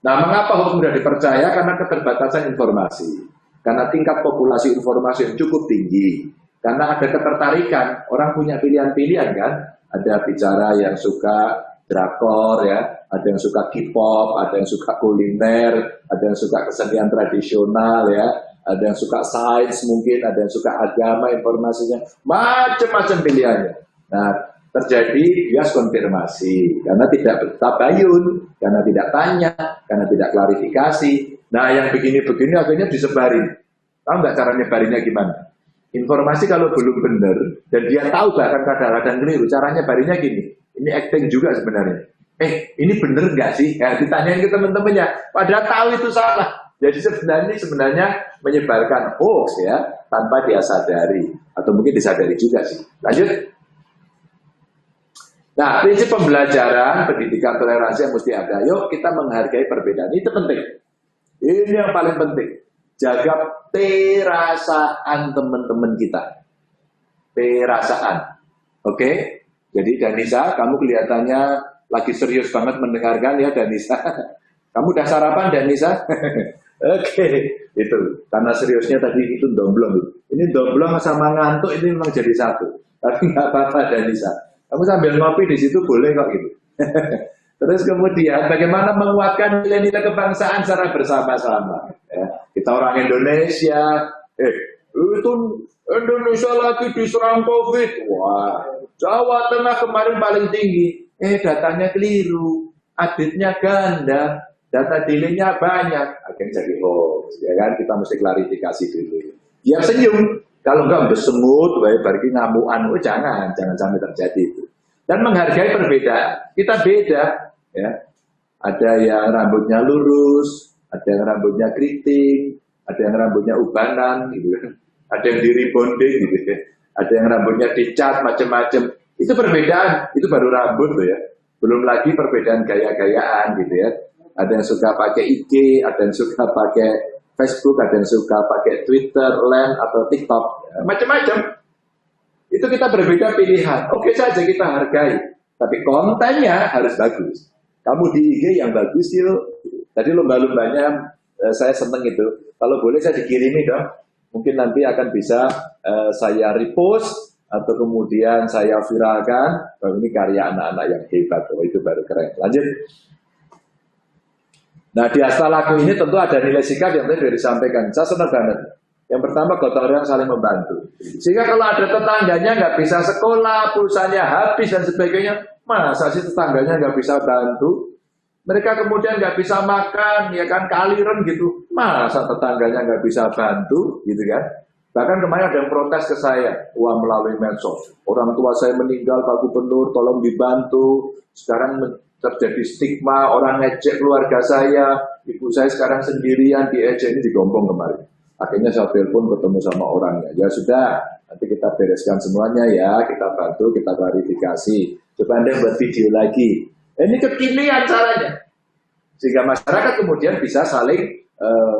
Nah, mengapa hoax mudah dipercaya? Karena keterbatasan informasi. Karena tingkat populasi informasi yang cukup tinggi. Karena ada ketertarikan, orang punya pilihan-pilihan kan. Ada bicara yang suka drakor ya, ada yang suka K-pop, ada yang suka kuliner, ada yang suka kesenian tradisional ya, ada yang suka sains mungkin, ada yang suka agama informasinya, macam-macam pilihannya. Nah, terjadi bias konfirmasi karena tidak bertabayun, karena tidak tanya, karena tidak klarifikasi. Nah, yang begini-begini akhirnya disebarin. Tahu nggak cara nyebarinnya gimana? Informasi kalau belum benar dan dia tahu bahkan kadang-kadang keliru, caranya nyebarinnya gini. Ini acting juga sebenarnya. ini bener nggak sih? Ya, ditanyain ke teman-temannya, padahal tahu itu salah. Jadi sebenarnya menyebarkan hoax ya, tanpa dia sadari. Atau mungkin disadari juga sih. Lanjut. Nah, prinsip pembelajaran, pendidikan toleransi yang mesti ada. Yuk kita menghargai perbedaan, itu penting. Ini yang paling penting. Jaga perasaan teman-teman kita. Perasaan. Oke? Jadi Danisa, kamu kelihatannya lagi serius banget mendengarkan ya Danisa. Kamu udah sarapan Danisa? Oke, itu. Karena seriusnya tadi itu domblong. Ini domblong sama ngantuk ini memang jadi satu. Tapi nggak apa-apa Danisa. Kamu sambil ngopi di situ boleh kok gitu. Terus kemudian bagaimana menguatkan nilai-nilai kebangsaan secara bersama-sama. Ya, kita orang Indonesia. Itu Indonesia lagi diserang COVID. Wah, Jawa Tengah kemarin paling tinggi. Datanya keliru, auditnya ganda, data dealingnya banyak. Akhirnya jadi hoax, ya kan? Kita mesti klarifikasi dulu. Ya senyum, kalau enggak bersemut, bagi ngamuan, jangan sampai terjadi itu. Dan menghargai perbedaan. Kita beda, ya. Ada yang rambutnya lurus, ada yang rambutnya keriting, ada yang rambutnya ubanan, gitu kan. Ada yang di rebonding, gitu kan. Ada yang rambutnya dicat macam-macam. Itu perbedaan, itu baru rambut loh ya. Belum lagi perbedaan gaya-gayaan gitu ya. Ada yang suka pakai IG, ada yang suka pakai Facebook, ada yang suka pakai Twitter, Line atau TikTok, macam-macam. Itu kita berbeda pilihan. Oke saja kita hargai, tapi kontennya harus bagus. Kamu di IG yang bagus yuk. Tadi lomba-lombanya saya seneng itu. Kalau boleh saya dikirimi dong. Mungkin nanti akan bisa saya repost atau kemudian saya viralkan. Oh, ini karya anak-anak yang hebat. Oh, itu baru keren. Lanjut. Nah, di Astalaku ini tentu ada nilai sikap yang tadi sudah disampaikan. Saya senang banget. Yang pertama, gotong royong saling membantu. Sehingga kalau ada tetangganya nggak bisa sekolah, pulsanya habis dan sebagainya, masa sih tetangganya nggak bisa bantu? Mereka kemudian nggak bisa makan, ya kan, kaliren gitu. Masa tetangganya nggak bisa bantu, gitu kan? Bahkan kemarin ada yang protes ke saya, wah melalui medsos. Orang tua saya meninggal, Pak Gubernur, tolong dibantu. Sekarang terjadi stigma, orang ngejek keluarga saya. Ibu saya sekarang sendirian, diejek, ini digombong kemarin. Akhirnya saya telepon ketemu sama orangnya. Ya sudah, nanti kita bereskan semuanya ya, kita bantu, kita klarifikasi. Coba Anda buat video lagi. Ini kekinian caranya. Sehingga masyarakat kemudian bisa saling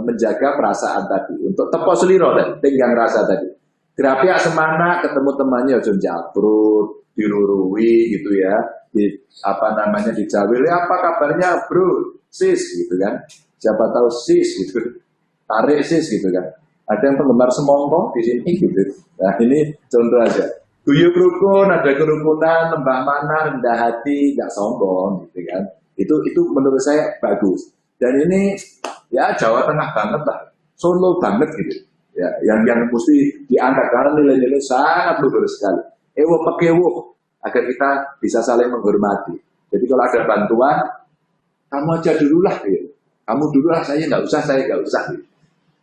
menjaga perasaan tadi. Untuk tepo seliro dan tinggang rasa tadi. Gerapiak semana ketemu temannya ojo jabrut, dirurui gitu ya. Dijawil, apa kabarnya bro, sis gitu kan. Siapa tahu sis gitu. Tarik sis gitu kan. Ada yang penggemar semongko di sini gitu. Nah ini contoh aja. Guyub rukun, ada kerukunan, lembah mana, rendah hati, nggak sombong gitu kan. Itu menurut saya bagus. Dan ini ya Jawa Tengah banget lah, Solo banget gitu. Ya, yang mesti diangkat karena nilai-nilai sangat luhur sekali. Ewo pekewo agar kita bisa saling menghormati. Jadi kalau ada bantuan, kamu aja dululah gitu. Kamu dululah, saya nggak usah gitu.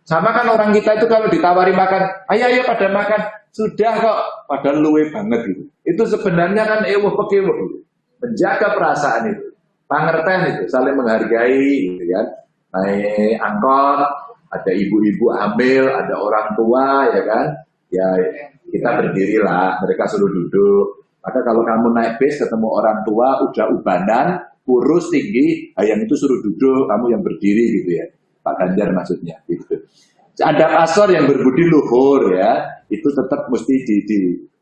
Sama kan orang kita itu kalau ditawari makan, ayo pada makan, sudah kok, padahal luwe banget gitu. Itu sebenarnya kan ewo pekewo gitu. Menjaga perasaan itu, pengertian itu, saling menghargai gitu kan. Naik angkot, ada ibu-ibu hamil, ada orang tua ya kan. Ya kita berdirilah, mereka suruh duduk. Maka kalau kamu naik bis ketemu orang tua udah ubanan, kurus tinggi, yang itu suruh duduk, kamu yang berdiri gitu ya. Pak Ganjar maksudnya gitu. Ada asor yang berbudi luhur ya, itu tetap mesti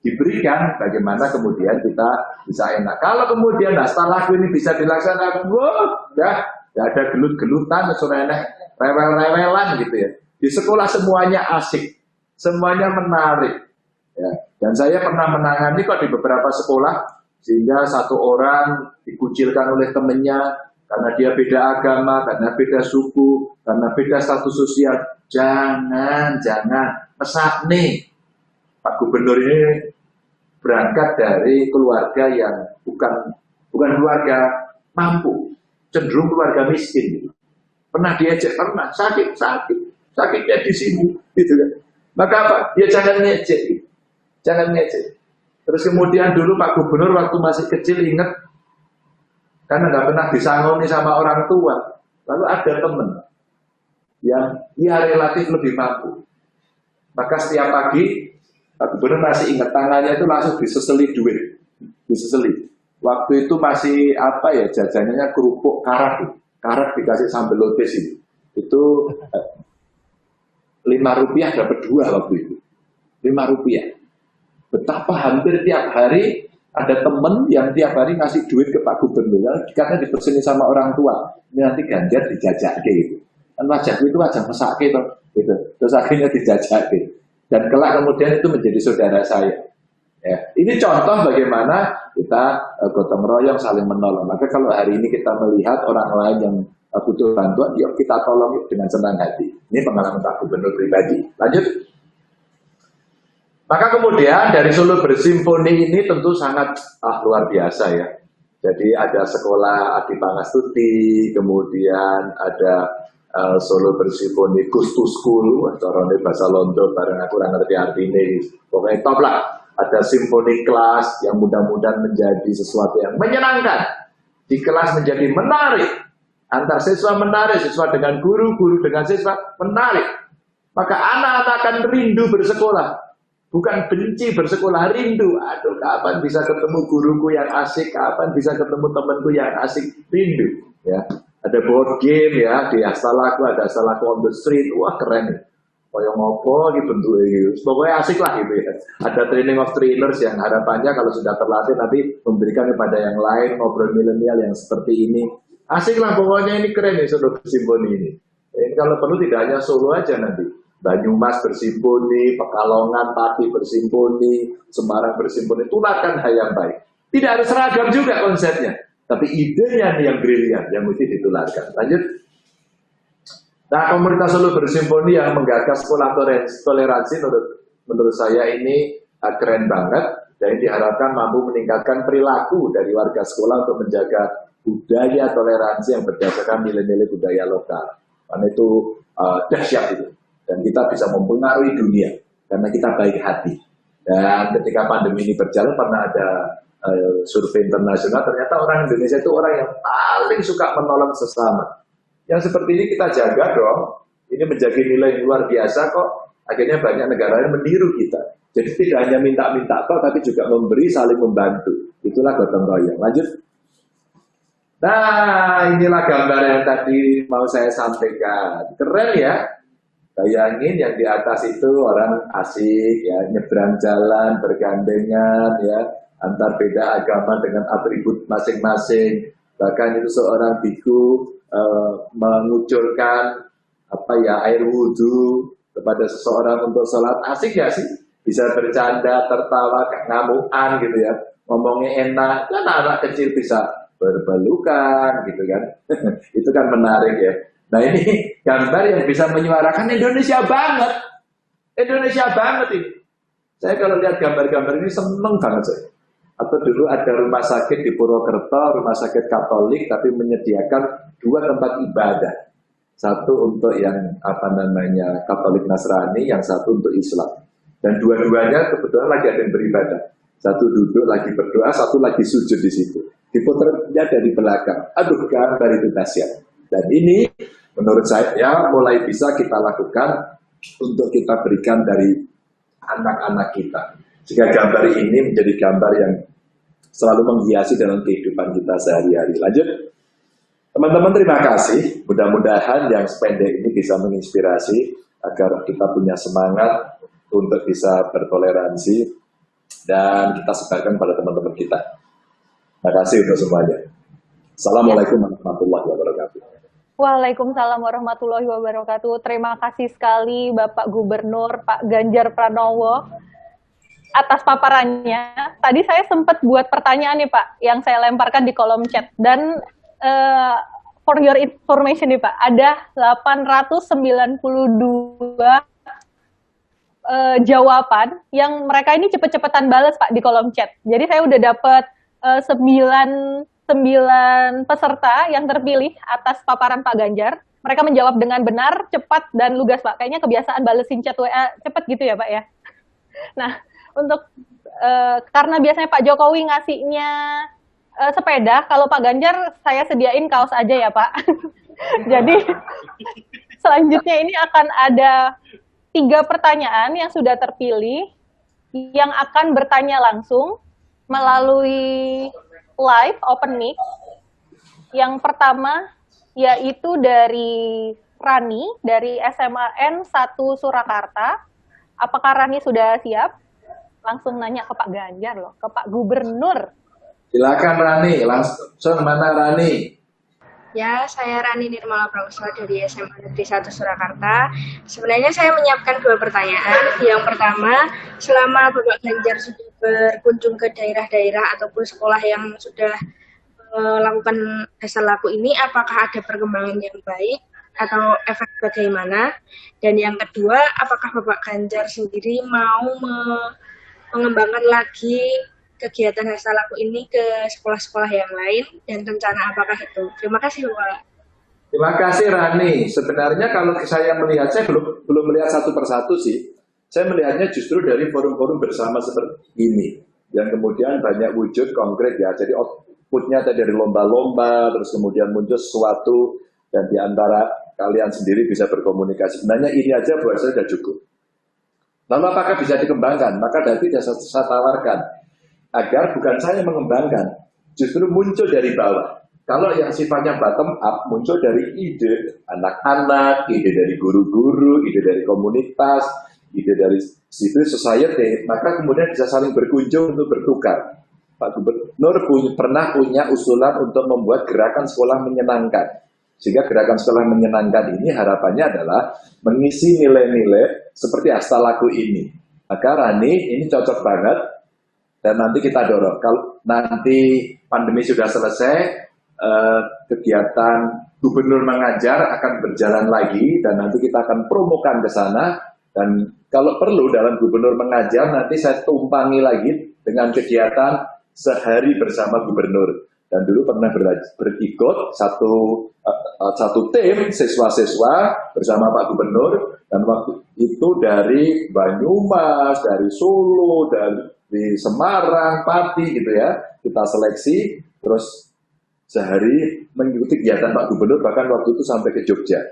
diberikan bagaimana kemudian kita bisa enak. Kalau kemudian setelah ini bisa dilaksanakan, wah, ya ada gelut-gelutan, rewel-rewelan gitu ya. Di sekolah semuanya asik, semuanya menarik. Ya. Dan saya pernah menangani kok di beberapa sekolah, sehingga satu orang dikucilkan oleh temennya, karena dia beda agama, karena beda suku, karena beda status sosial. Jangan, mesak nih. Pak Gubernur ini berangkat dari keluarga yang bukan keluarga mampu, cenderung keluarga miskin gitu. Pernah diejek, pernah sakitnya di sini gitu kan. Maka apa? Ya jangan ngejek gitu. Jangan ngejek. Terus kemudian dulu Pak Gubernur waktu masih kecil ingat karena nggak pernah disangoni sama orang tua. Lalu ada teman yang dia relatif lebih mampu, maka setiap pagi Pak Gubernur masih ingat tangannya itu langsung diseseli duit, diseseli. Waktu itu masih apa ya, jajanannya kerupuk karak dikasih sambal lotis itu 5 rupiah dapat 2 waktu itu, 5 rupiah. Betapa hampir tiap hari ada temen yang tiap hari ngasih duit ke Pak Gubernur karena diperseni sama orang tua. Ini nanti Ganjar dijajake gitu. Kan wajahku itu wajah mesake gitu. Terus akhirnya dijajake. Dan kelak kemudian itu menjadi saudara saya. Ya, ini contoh bagaimana kita gotong royong saling menolong. Maka kalau hari ini kita melihat orang lain yang butuh bantuan, yuk kita tolong dengan senang hati. Ini pengalaman Pak Gubernur pribadi. Lanjut. Maka kemudian dari Solo Bersimponi ini tentu sangat luar biasa ya. Jadi ada sekolah Adi Pangastuti, kemudian ada Solo Bersimponi Gustu School, carane bahasa Londo bareng aku ora ngerti artine. Pokoknya top lah. Ada simfoni kelas yang mudah-mudahan menjadi sesuatu yang menyenangkan. Di kelas menjadi menarik. Antar siswa menarik, siswa dengan guru, guru dengan siswa menarik. Maka anak-anak akan rindu bersekolah. Bukan benci bersekolah, rindu. Aduh, kapan bisa ketemu guruku yang asik, kapan bisa ketemu temanku yang asik, rindu. Ya, ada board game ya di Astalaku, ada Astalaku on the street, wah keren. Kayak ngopo gitu bentuknya gitu. Pokoknya asik lah gitu ya. Ada training of trainers yang harapannya kalau sudah terlatih nanti memberikan kepada yang lain, ngobrol milenial yang seperti ini. Asik lah pokoknya, ini keren nih Solo Bersimponi ini. Ini kalau perlu tidak hanya Solo aja nanti. Banyumas Bersimponi, Pekalongan, Pati Bersimponi, Semarang Bersimponi, tularkan hal yang baik. Tidak harus seragam juga konsepnya, tapi idenya yang brilian yang mesti ditularkan. Lanjut. Nah, komunitas Solo Bersimponi yang menggagas sekolah toleransi menurut saya ini keren banget, dan diharapkan mampu meningkatkan perilaku dari warga sekolah untuk menjaga budaya toleransi yang berdasarkan nilai-nilai budaya lokal. Karena itu dahsyat itu. Dan kita bisa mempengaruhi dunia karena kita baik hati. Dan ketika pandemi ini berjalan, pernah ada survei internasional, ternyata orang Indonesia itu orang yang paling suka menolong sesama. Yang seperti ini kita jaga dong. Ini menjadi nilai yang luar biasa kok. Akhirnya banyak negara yang meniru kita. Jadi tidak hanya minta-minta kok, tapi juga memberi, saling membantu. Itulah gotong royong. Lanjut. Nah, inilah gambar yang tadi mau saya sampaikan. Keren ya. Bayangin yang di atas itu orang asik ya, nyebrang jalan bergandengan ya, antar beda agama dengan atribut masing-masing. Bahkan itu seorang biku mengucurkan air wudhu kepada seseorang untuk sholat. Asik ya sih, bisa bercanda, tertawa, ngamukan gitu ya, ngomongnya enak. Kan anak kecil bisa berpelukan gitu kan. Itu kan menarik ya. Nah ini gambar yang bisa menyuarakan Indonesia banget. Indonesia banget ini. Saya kalau lihat gambar-gambar ini seneng banget saya. Atau dulu ada rumah sakit di Purwokerto, rumah sakit Katolik, tapi menyediakan 2 tempat ibadah. Satu untuk yang Katolik Nasrani, yang satu untuk Islam. Dan dua-duanya kebetulan lagi ada yang beribadah. Satu duduk lagi berdoa, satu lagi sujud di situ. Dipotretnya dari belakang. Aduh, gambar itu dahsyat. Dan ini menurut saya mulai bisa kita lakukan untuk kita berikan dari anak-anak kita. Jika gambar ini menjadi gambar yang selalu menghiasi dalam kehidupan kita sehari-hari. Lanjut. Teman-teman terima kasih. Mudah-mudahan yang sependek ini bisa menginspirasi agar kita punya semangat untuk bisa bertoleransi dan kita sebarkan pada teman-teman kita. Terima kasih untuk semuanya. Assalamualaikum warahmatullahi wabarakatuh. Waalaikumsalam warahmatullahi wabarakatuh. Terima kasih sekali Bapak Gubernur Pak Ganjar Pranowo atas paparannya. Tadi saya sempat buat pertanyaan nih Pak, yang saya lemparkan di kolom chat. Dan for your information nih Pak, ada 892 jawaban yang mereka ini cepet-cepetan balas Pak di kolom chat. Jadi saya udah dapat 9 peserta yang terpilih atas paparan Pak Ganjar. Mereka menjawab dengan benar, cepat, dan lugas Pak. Kayaknya kebiasaan balesin chat WA cepat gitu ya Pak ya. Nah, untuk karena biasanya Pak Jokowi ngasihnya sepeda. Kalau Pak Ganjar, saya sediain kaos aja ya Pak. Jadi selanjutnya ini akan ada 3 pertanyaan yang sudah terpilih, yang akan bertanya langsung melalui live open mic. Yang pertama yaitu dari Rani dari SMAN 1 Surakarta. Apakah Rani sudah siap? Langsung nanya ke Pak Ganjar loh, ke Pak Gubernur. Silakan Rani, langsung mana Rani? Ya, saya Rani Nirmala Prauswa dari SMA Negeri 1 Surakarta. Sebenarnya saya menyiapkan 2 pertanyaan. Yang pertama, selama Bapak Ganjar sudah berkunjung ke daerah-daerah ataupun sekolah yang sudah melakukan dasar laku ini, apakah ada perkembangan yang baik atau efek bagaimana? Dan yang kedua, apakah Bapak Ganjar sendiri mau mengembangkan lagi kegiatan dasar laku ini ke sekolah-sekolah yang lain, dan rencana apakah itu? Terima kasih Bapak. Terima kasih Rani. Sebenarnya kalau saya melihat, saya belum melihat satu persatu sih. Saya melihatnya justru dari forum-forum bersama seperti ini, yang kemudian banyak wujud konkret ya. Jadi outputnya dari lomba-lomba, terus kemudian muncul sesuatu, dan di antara kalian sendiri bisa berkomunikasi. Sebenarnya ini aja buat saya sudah cukup. Lalu apakah bisa dikembangkan? Maka dari saya tawarkan agar bukan saya mengembangkan, justru muncul dari bawah. Kalau yang sifatnya bottom up, muncul dari ide anak-anak, ide dari guru-guru, ide dari komunitas, ide dari civil society, maka kemudian bisa saling berkunjung untuk bertukar. Pak Gubernur pernah punya usulan untuk membuat gerakan sekolah menyenangkan. Sehingga gerakan sekolah menyenangkan ini harapannya adalah mengisi nilai-nilai seperti hasta laku ini. Maka Rani, ini cocok banget. Dan nanti kita dorong, kalau nanti pandemi sudah selesai, kegiatan Gubernur Mengajar akan berjalan lagi, dan nanti kita akan promokan ke sana. Dan kalau perlu dalam Gubernur Mengajar, nanti saya tumpangi lagi dengan kegiatan sehari bersama Gubernur. Dan dulu pernah berikut satu tim siswa-siswa bersama Pak Gubernur, dan waktu itu dari Banyumas, dari Solo, di Semarang, Pati gitu ya, kita seleksi, terus sehari mengikuti kegiatan Pak Gubernur, bahkan waktu itu sampai ke Jogja,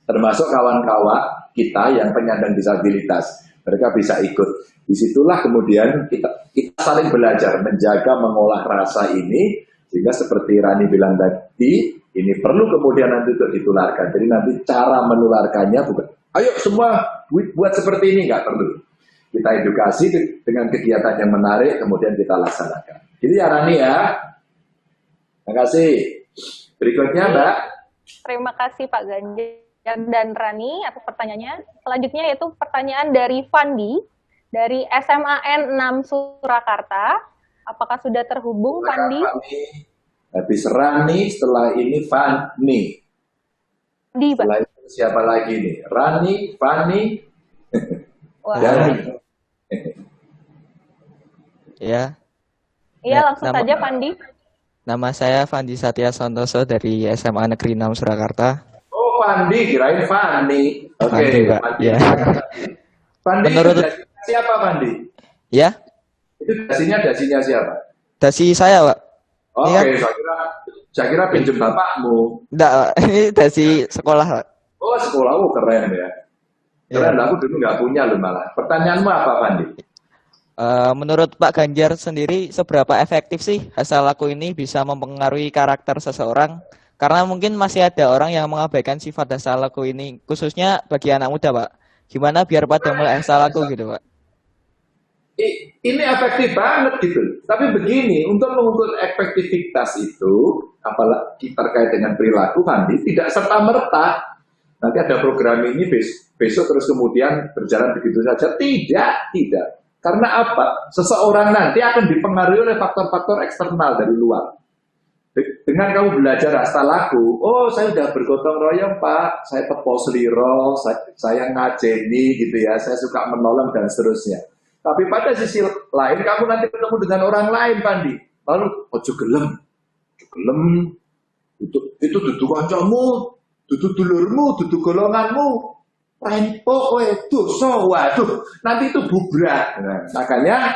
termasuk kawan-kawan kita yang penyandang disabilitas, mereka bisa ikut. Disitulah kemudian kita saling belajar, menjaga, mengolah rasa ini, sehingga seperti Rani bilang tadi, ini perlu kemudian nanti untuk ditularkan. Jadi nanti cara menularkannya bukan, ayo semua buat seperti ini, nggak perlu. Kita edukasi dengan kegiatan yang menarik, kemudian kita laksanakan. Jadi ya Rani ya. Terima kasih. Berikutnya Mbak. Terima kasih Pak Ganjar dan Rani atas pertanyaannya. Selanjutnya yaitu pertanyaan dari Fandi dari SMAN 6 Surakarta. Apakah sudah terhubung Fandi? Habis Rani, setelah ini Fandi. Setelah itu siapa lagi nih? Rani, Fandi. Wah. Ya. Iya, langsung saja Fandi. Nama saya Fandi Satya Santoso dari SMA Negeri 6 Surakarta. Oh, Fandi, kirain Fandi. Oke, Fandi, Pak. Ya. Fandi, menurut siapa Fandi? Ya? Itu dasinya siapa? Dasi saya, Pak. Oke, Ya. saya kira pinjem bapakmu. Enggak, ini dasi sekolah, Pak. Oh, sekolah, oh keren ya. Keren, aku dulu nggak punya loh malah. Pertanyaanmu apa, Fandi? Menurut Pak Ganjar sendiri, seberapa efektif sih hasil laku ini bisa mempengaruhi karakter seseorang? Karena mungkin masih ada orang yang mengabaikan sifat hasil laku ini, khususnya bagi anak muda, Pak. Gimana biar pada mulai hasil laku gitu, Pak? Ini efektif banget gitu. Tapi begini, untuk mengukur efektivitas itu, apalagi terkait dengan perilaku, Fandi, tidak serta-merta. Nanti ada program ini besok terus kemudian berjalan begitu saja. Tidak. Karena apa? Seseorang nanti akan dipengaruhi oleh faktor-faktor eksternal dari luar. Dengan kamu belajar hasta laku, oh saya sudah bergotong royong Pak, saya tepo seliro, saya ngajeni gitu ya, saya suka menolong dan seterusnya. Tapi pada sisi lain kamu nanti ketemu dengan orang lain, Pandi. Lalu ojo gelem, itu duduk kancamu, duduk dulurmu, duduk golonganmu. Rempok, dosa, waduh, nanti itu bubrah. Nah, makanya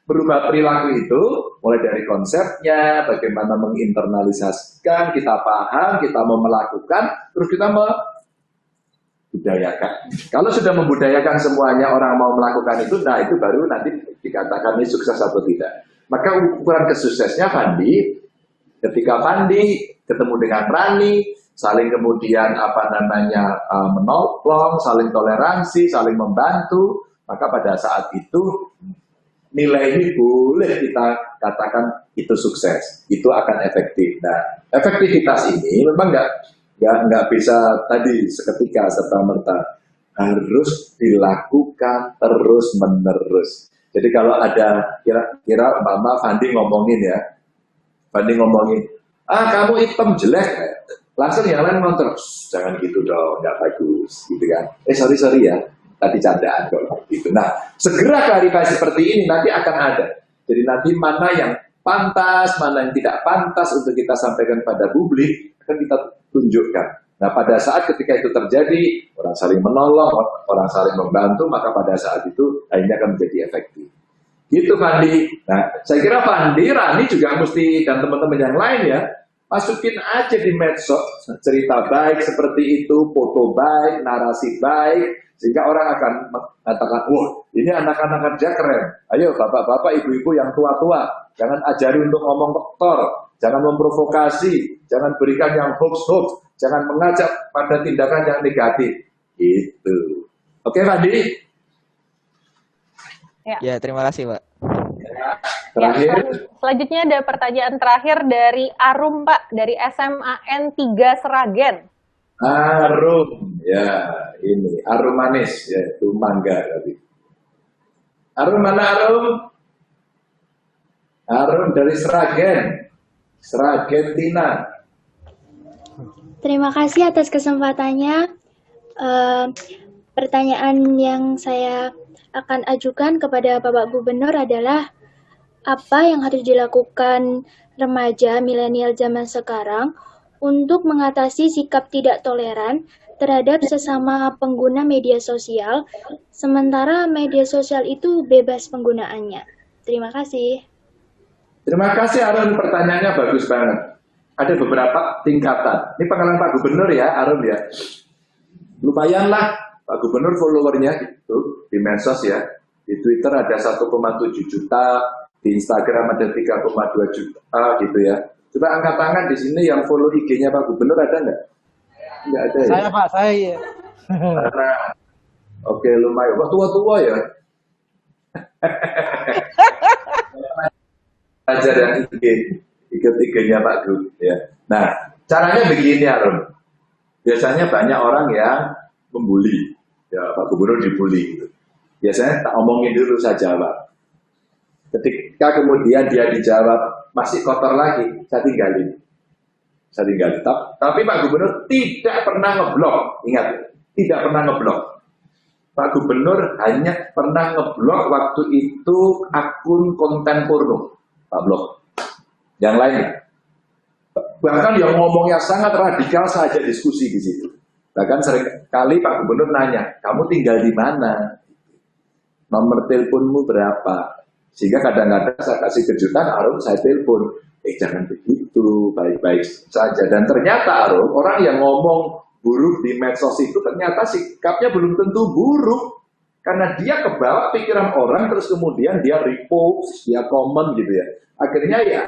berubah perilaku itu mulai dari konsepnya, bagaimana menginternalisasikan, kita paham, kita mau melakukan, terus kita membudayakan. Kalau sudah membudayakan semuanya, orang mau melakukan itu, nah itu baru nanti dikatakan ini sukses atau tidak. Maka ukuran kesuksesnya Fandi, ketika Fandi ketemu dengan Rani, saling kemudian menolong, saling toleransi, saling membantu, maka pada saat itu nilai ini boleh kita katakan itu sukses, itu akan efektif. Nah, efektivitas ini memang nggak bisa tadi seketika serta merta, harus dilakukan terus menerus. Jadi kalau ada kira-kira Mama Fandi ngomongin kamu hitam jelek, langsung yang lain nonton, jangan gitu dong, nggak bagus, gitu kan? Sorry ya. Tadi candaan kok gitu. Nah, segera klarifikasi seperti ini nanti akan ada. Jadi nanti mana yang pantas, mana yang tidak pantas untuk kita sampaikan pada publik akan kita tunjukkan. Nah, pada saat ketika itu terjadi, orang saling menolong, orang saling membantu, maka pada saat itu akhirnya akan menjadi efektif. Gitu Fandi. Nah, saya kira Fandi, Rani juga mesti dan teman-teman yang lain ya, masukin aja di medsos cerita baik seperti itu, foto baik, narasi baik. Sehingga orang akan mengatakan, wah ini anak-anak kerja keren. Ayo bapak-bapak, ibu-ibu yang tua-tua, jangan ajari untuk ngomong kotor, jangan memprovokasi, jangan berikan yang hoax-hoax, jangan mengajak pada tindakan yang negatif. Itu. Oke Fandi? Ya, terima kasih Pak. Terakhir. Selanjutnya ada pertanyaan terakhir dari Arum Pak, dari SMAN 3 Seragen. Arum, ya ini arum manis, ya itu mangga tadi. Arum mana Arum? Arum dari Seragen, Seragentina. Terima kasih atas kesempatannya. Pertanyaan yang saya akan ajukan kepada Bapak Gubernur adalah apa yang harus dilakukan remaja milenial zaman sekarang untuk mengatasi sikap tidak toleran terhadap sesama pengguna media sosial, sementara media sosial itu bebas penggunaannya. Terima kasih. Terima kasih Arum, pertanyaannya bagus banget. Ada beberapa tingkatan. Ini pengalaman Pak Gubernur ya, Arum ya. Lumayan lah Pak Gubernur followernya itu di medsos ya. Di Twitter ada 1,7 juta, di Instagram ada 3,2 juta gitu ya. Coba angkat tangan di sini yang follow IG-nya Pak Gubernur ada nggak? Nggak ada ya? Saya Pak, saya. Nah, oke lumayan. Wah tua-tua ya. Ajar yang ikut IG-nya Pak Gub ya. Nah, caranya begini Arum. Biasanya banyak orang yang membuli. Ya Pak Gubernur dibully gitu. Biasanya tak omongin dulu saya jawab. Ketika kemudian dia dijawab masih kotor lagi, saya tinggalin. Tapi Pak Gubernur tidak pernah ngeblok. Ingat, tidak pernah ngeblok. Pak Gubernur hanya pernah ngeblok waktu itu akun konten porno. Pak blok. Yang lainnya. Bahkan yang ngomongnya sangat radikal saja diskusi di situ. Bahkan sering kali Pak Gubernur nanya, kamu tinggal di mana? Nomor teleponmu berapa? Sehingga kadang-kadang saya kasih kejutan, Arum saya telepon. Jangan begitu, baik-baik saja. Dan ternyata Arum, orang yang ngomong buruk di medsos itu ternyata sikapnya belum tentu buruk. Karena dia kebawa pikiran orang, terus kemudian dia repost, dia komen gitu ya. Akhirnya ya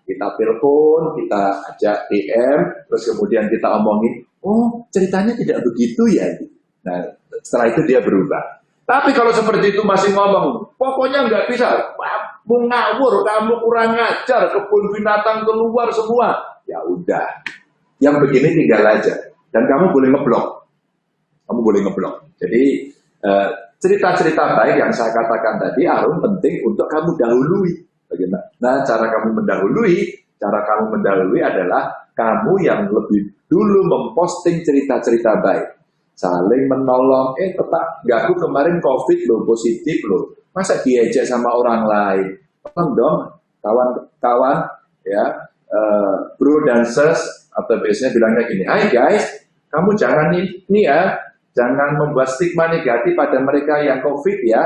kita telepon, kita ajak DM, terus kemudian kita omongin, oh ceritanya tidak begitu ya. Nah setelah itu dia berubah. Tapi kalau seperti itu masih ngomong, pokoknya nggak bisa, kamu ngawur, kamu kurang ngajar, kebun binatang keluar semua. Ya udah, yang begini tinggal aja. Dan kamu boleh ngeblok. Jadi cerita-cerita baik yang saya katakan tadi, Arum penting untuk kamu dahului. Bagaimana cara kamu mendahului? Cara kamu mendahului adalah kamu yang lebih dulu memposting cerita-cerita baik. Saling menolong, tetap aku kemarin COVID loh, positif loh. Masa diejek sama orang lain? Tolong dong, kawan-kawan ya, bro dan sis, atau biasanya bilangnya gini, hai guys, kamu jangan ini ya, jangan membuat stigma negatif pada mereka yang COVID ya.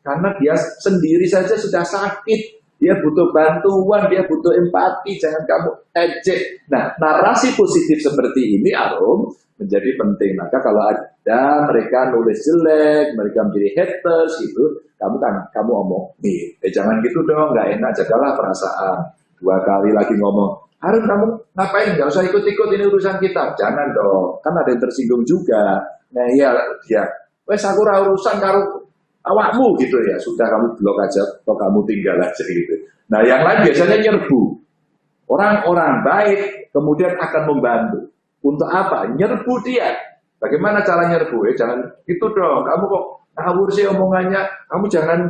Karena dia sendiri saja sudah sakit, dia butuh bantuan, dia butuh empati, jangan kamu ejek. Nah, narasi positif seperti ini, Arum, menjadi penting. Maka kalau ada mereka nulis jelek, mereka menjadi haters, itu kamu omong, nih, jangan gitu dong, nggak enak, jagalah perasaan. 2 kali lagi ngomong, Harun kamu ngapain, nggak usah ikut-ikut, ini urusan kita. Jangan dong, kan ada yang tersinggung juga. Nah iya, dia, wes aku urusan karo awakmu gitu ya, sudah kamu blok aja atau kamu tinggal aja gitu. Nah yang lain biasanya nyerbu. Orang-orang baik kemudian akan membantu. Untuk apa? Nyerbu dia. Bagaimana cara nyerbu? Jangan gitu dong. Kamu kok ngawur sih omongannya. Kamu jangan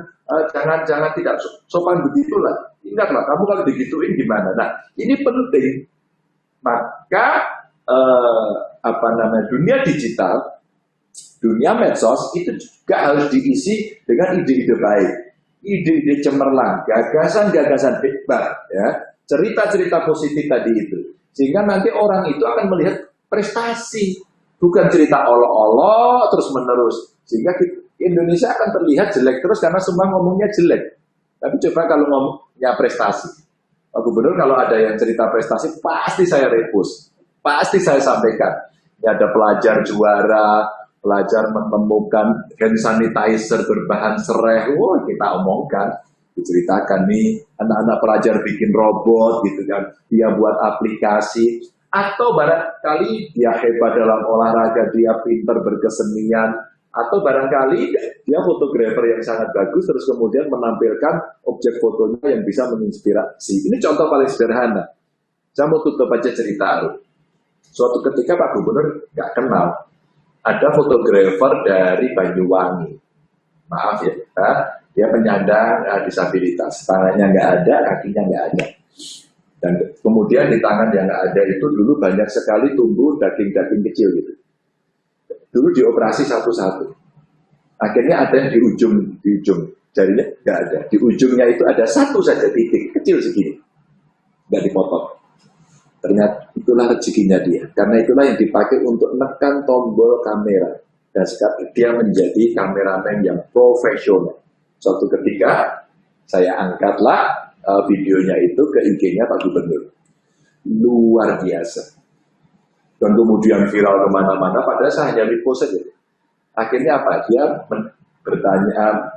tidak sopan begitulah. Ingatlah, kamu kalau digituin gimana? Nah ini penting. Maka dunia digital, dunia medsos itu juga harus diisi dengan ide-ide baik, ide-ide cemerlang, gagasan-gagasan hebat, ya, cerita-cerita positif tadi itu, sehingga nanti orang itu akan melihat prestasi, bukan cerita olok-olok terus menerus, sehingga Indonesia akan terlihat jelek terus karena semua ngomongnya jelek. Tapi coba kalau ngomongnya prestasi, Pak Gubernur kalau ada yang cerita prestasi pasti saya repost, pasti saya sampaikan. Ini ada pelajar juara, pelajar menemukan hand sanitizer berbahan serai, kita omongkan, diceritakan nih, anak-anak pelajar bikin robot gitu kan, dia buat aplikasi, atau barangkali dia hebat dalam olahraga, dia pinter berkesenian, atau barangkali dia fotografer yang sangat bagus, terus kemudian menampilkan objek fotonya yang bisa menginspirasi. Ini contoh paling sederhana. Saya mau tutup aja cerita. Suatu ketika Pak Gubernur nggak kenal, ada fotografer dari Banyuwangi, maaf ya, dia penyandang disabilitas, tangannya nggak ada, kakinya nggak ada, dan kemudian di tangan yang nggak ada itu dulu banyak sekali tumbuh daging-daging kecil gitu. Dulu dioperasi satu-satu, akhirnya ada yang di ujung jarinya nggak ada, di ujungnya itu ada satu saja titik kecil segini, nggak dipotong. Ternyata itulah rezekinya dia. Karena itulah yang dipakai untuk menekan tombol kamera. Dan sekarang dia menjadi kameramen yang profesional. Suatu ketika saya angkatlah videonya itu ke IG-nya Pak Gubernur. Luar biasa. Dan kemudian viral kemana-mana, padahal saya hanya repost saja. Akhirnya apa? Dia bertanya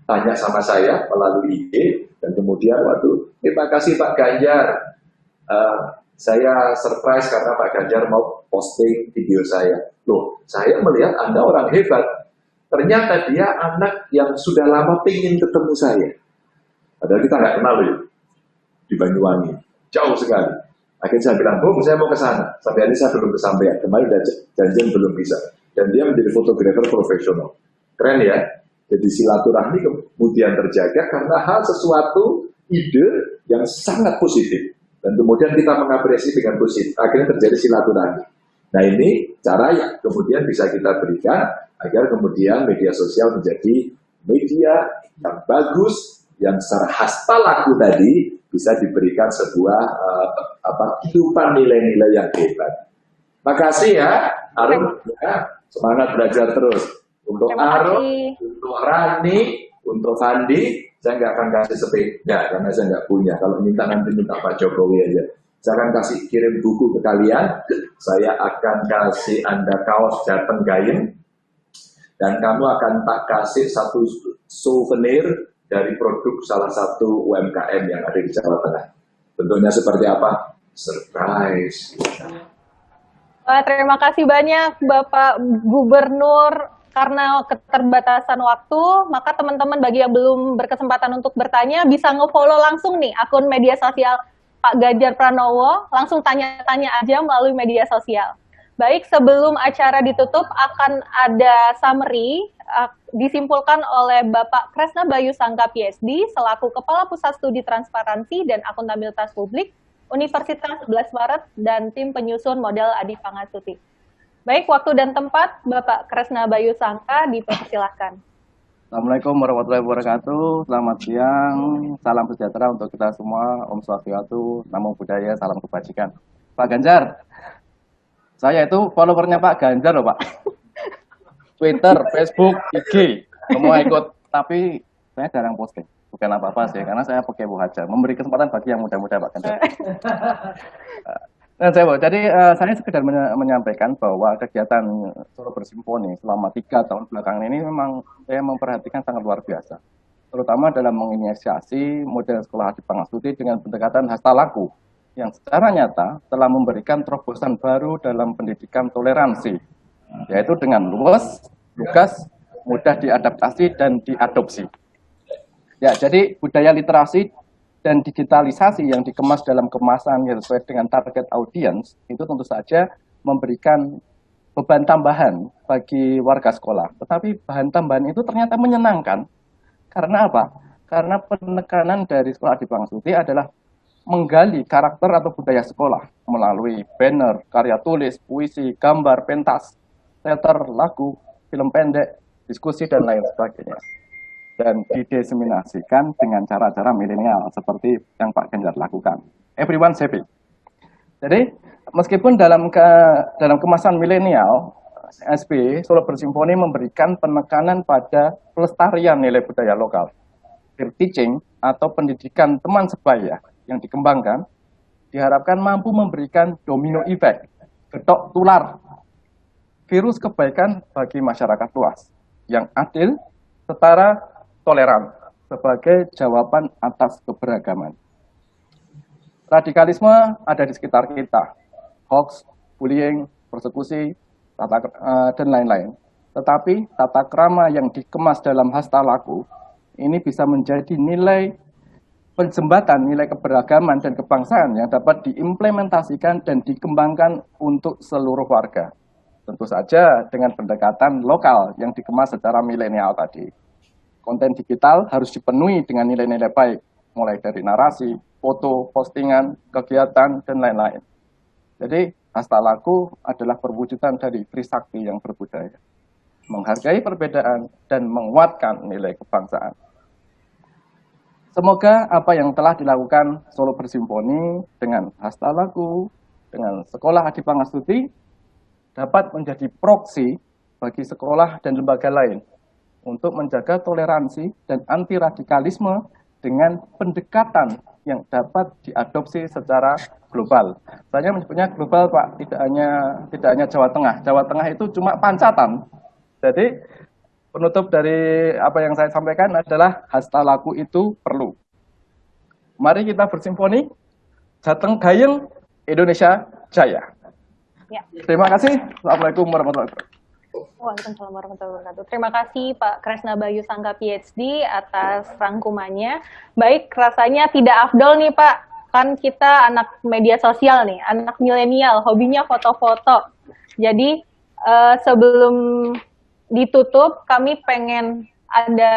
tanya sama saya melalui IG. Dan kemudian, waduh, terima kasih Pak Ganjar. Saya surprise karena Pak Ganjar mau posting video saya. Loh, saya melihat Anda orang hebat. Ternyata dia anak yang sudah lama pengen ketemu saya. Padahal kita nggak kenal loh di Banyuwangi. Jauh sekali. Akhirnya saya bilang, saya mau ke sana. Sampai hari ini saya belum kesampaian. Kemarin udah janjian belum bisa. Dan dia menjadi fotografer profesional. Keren ya? Jadi silaturahmi kemudian terjaga karena hal sesuatu ide yang sangat positif. Dan kemudian kita mengapresiasi dengan positif, akhirnya terjadi silaturahmi. Nah ini cara yang kemudian bisa kita berikan agar kemudian media sosial menjadi media yang bagus, yang secara hasta laku tadi bisa diberikan sebuah kehidupan nilai-nilai yang hebat. Makasih ya, Arum, ya, semangat belajar terus. Untuk Arum, untuk Rani, untuk Fandi, saya nggak akan kasih sepeda karena saya nggak punya. Kalau minta nanti minta Pak Jokowi aja. Saya akan kasih kirim buku ke kalian. Saya akan kasih Anda kaos Jateng Gayeng. Dan kamu akan tak kasih satu souvenir dari produk salah satu UMKM yang ada di Jawa Tengah. Bentuknya seperti apa? Surprise. Wah, terima kasih banyak Bapak Gubernur. Karena keterbatasan waktu, maka teman-teman bagi yang belum berkesempatan untuk bertanya bisa nge-follow langsung nih akun media sosial Pak Ganjar Pranowo, langsung tanya-tanya aja melalui media sosial. Baik, sebelum acara ditutup akan ada summary disimpulkan oleh Bapak Kresna Bayu Sangka PhD selaku Kepala Pusat Studi Transparansi dan Akuntabilitas Publik Universitas 11 Maret dan tim penyusun model Adi Pangastuti. Baik, waktu dan tempat Bapak Kresna Bayu Sangka dipersilahkan. Assalamualaikum warahmatullahi wabarakatuh. Selamat siang, salam sejahtera untuk kita semua. Om Swastiastu, Namo Buddhaya, salam kebajikan. Pak Ganjar, saya itu followernya Pak Ganjar loh Pak. Twitter, Facebook, IG. semua ikut, tapi saya jarang posting. Bukan apa-apa sih, karena saya pakai aja, memberi kesempatan bagi yang muda-muda Pak Ganjar. Nah, saya sekedar menyampaikan bahwa kegiatan Solo Bersimponi selama 3 tahun belakangan ini memang saya memperhatikan sangat luar biasa. Terutama dalam menginisiasi model sekolah Adi Pangastuti dengan pendekatan hasta laku yang secara nyata telah memberikan terobosan baru dalam pendidikan toleransi, yaitu dengan luas, lugas, mudah diadaptasi dan diadopsi. Ya, jadi budaya literasi dan digitalisasi yang dikemas dalam kemasan yang sesuai dengan target audiens itu tentu saja memberikan beban tambahan bagi warga sekolah. Tetapi bahan tambahan itu ternyata menyenangkan. Karena apa? Karena penekanan dari Sekolah Adi Pangastuti adalah menggali karakter atau budaya sekolah melalui banner, karya tulis, puisi, gambar, pentas, teater, lagu, film pendek, diskusi, dan lain sebagainya. Dan didiseminasikan dengan cara-cara milenial seperti yang Pak Ganjar lakukan. Everyone happy. Jadi meskipun dalam kemasan milenial, SB Solo Bersimponi memberikan penekanan pada pelestarian nilai budaya lokal. Peer teaching atau pendidikan teman sebaya yang dikembangkan diharapkan mampu memberikan domino effect, getok tular, virus kebaikan bagi masyarakat luas yang adil, setara, toleran sebagai jawaban atas keberagaman. Radikalisme ada di sekitar kita, hoax, bullying, persekusi, dan lain-lain. Tetapi tata krama yang dikemas dalam hasta laku ini bisa menjadi nilai penjembatan, nilai keberagaman dan kebangsaan yang dapat diimplementasikan dan dikembangkan untuk seluruh warga. Tentu saja dengan pendekatan lokal yang dikemas secara milenial tadi. Konten digital harus dipenuhi dengan nilai-nilai baik, mulai dari narasi, foto, postingan, kegiatan, dan lain-lain. Jadi, hasta laku adalah perwujudan dari Trisakti yang berbudaya, menghargai perbedaan dan menguatkan nilai kebangsaan. Semoga apa yang telah dilakukan Solo Bersimponi dengan hasta laku, dengan Sekolah Adi Pangastuti, dapat menjadi proksi bagi sekolah dan lembaga lain untuk menjaga toleransi dan anti radikalisme dengan pendekatan yang dapat diadopsi secara global. Saya menyebutnya global, Pak, tidak hanya Jawa Tengah. Jawa Tengah itu cuma pancatan. Jadi penutup dari apa yang saya sampaikan adalah hasta laku itu perlu. Mari kita bersimponi, Jateng Gayeng, Indonesia Jaya. Ya. Terima kasih. Assalamualaikum warahmatullahi wabarakatuh. Waalaikumsalam warahmatullahi wabarakatuh. Terima kasih Pak Kresna Bayu Sangka PhD atas rangkumannya. Baik, rasanya tidak afdol nih Pak. Kan kita anak media sosial nih, anak milenial, hobinya foto-foto. Jadi sebelum ditutup, kami pengen ada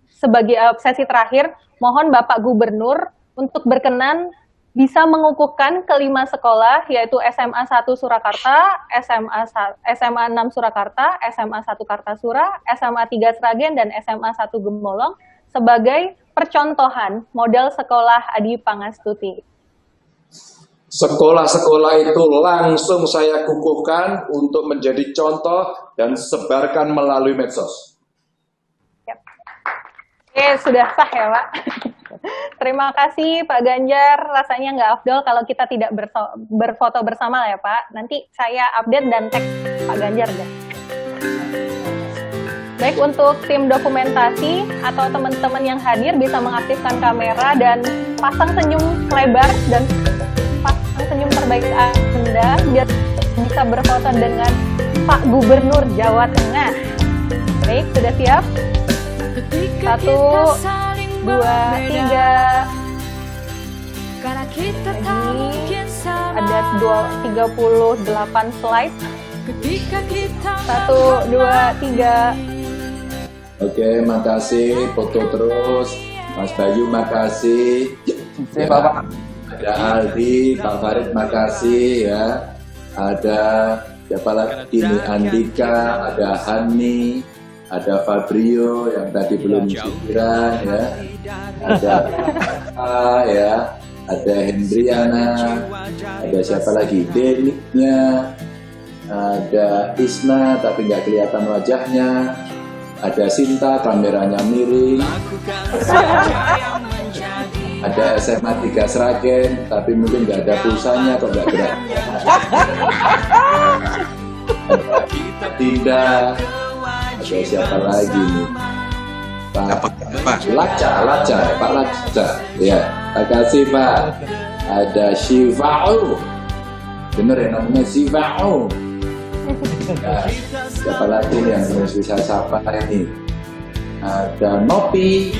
sebagai sesi terakhir, mohon Bapak Gubernur untuk berkenan bisa mengukuhkan kelima sekolah, yaitu SMA 1 Surakarta, SMA 6 Surakarta, SMA 1 Kartasura, SMA 3 Sragen, dan SMA 1 Gemolong sebagai percontohan model sekolah Adi Pangastuti. Sekolah-sekolah itu langsung saya kukuhkan untuk menjadi contoh dan sebarkan melalui medsos. Yep. Oke, sudah sah ya Pak. Terima kasih Pak Ganjar, rasanya nggak afdol kalau kita tidak berfoto bersama ya Pak. Nanti saya update dan tag Pak Ganjar deh. Baik, untuk tim dokumentasi atau teman-teman yang hadir bisa mengaktifkan kamera dan pasang senyum lebar dan pasang senyum terbaik Anda biar bisa berfoto dengan Pak Gubernur Jawa Tengah. Baik, sudah siap? 1, 2, 3. Jadi ada 38 slide. 1, 2, 3. Oke, makasih. Foto terus. Mas Bayu, makasih. Ya, ada Aldi, Pak Farid, makasih ya. Ada siapa lagi ini? Andika, ada Hani, ada Fabrio yang tadi belum syukuran ya. Ada ya, ada Hendriana, ada siapa lagi? Deniknya, ada Isna tapi nggak kelihatan wajahnya. Ada Sinta, kameranya miring. Ada SMA 3 Sragen, tapi mungkin nggak ada pulsanya kok nggak gerak. Ada Dinda, ada siapa lagi nih? Pak Laca, Pak Laca. Ya, terima kasih Pak. Ada Shiva'u, bener ya namanya Shiva'u. Nah, siapa lagi yang harus bisa sapa ini? Ada Nopi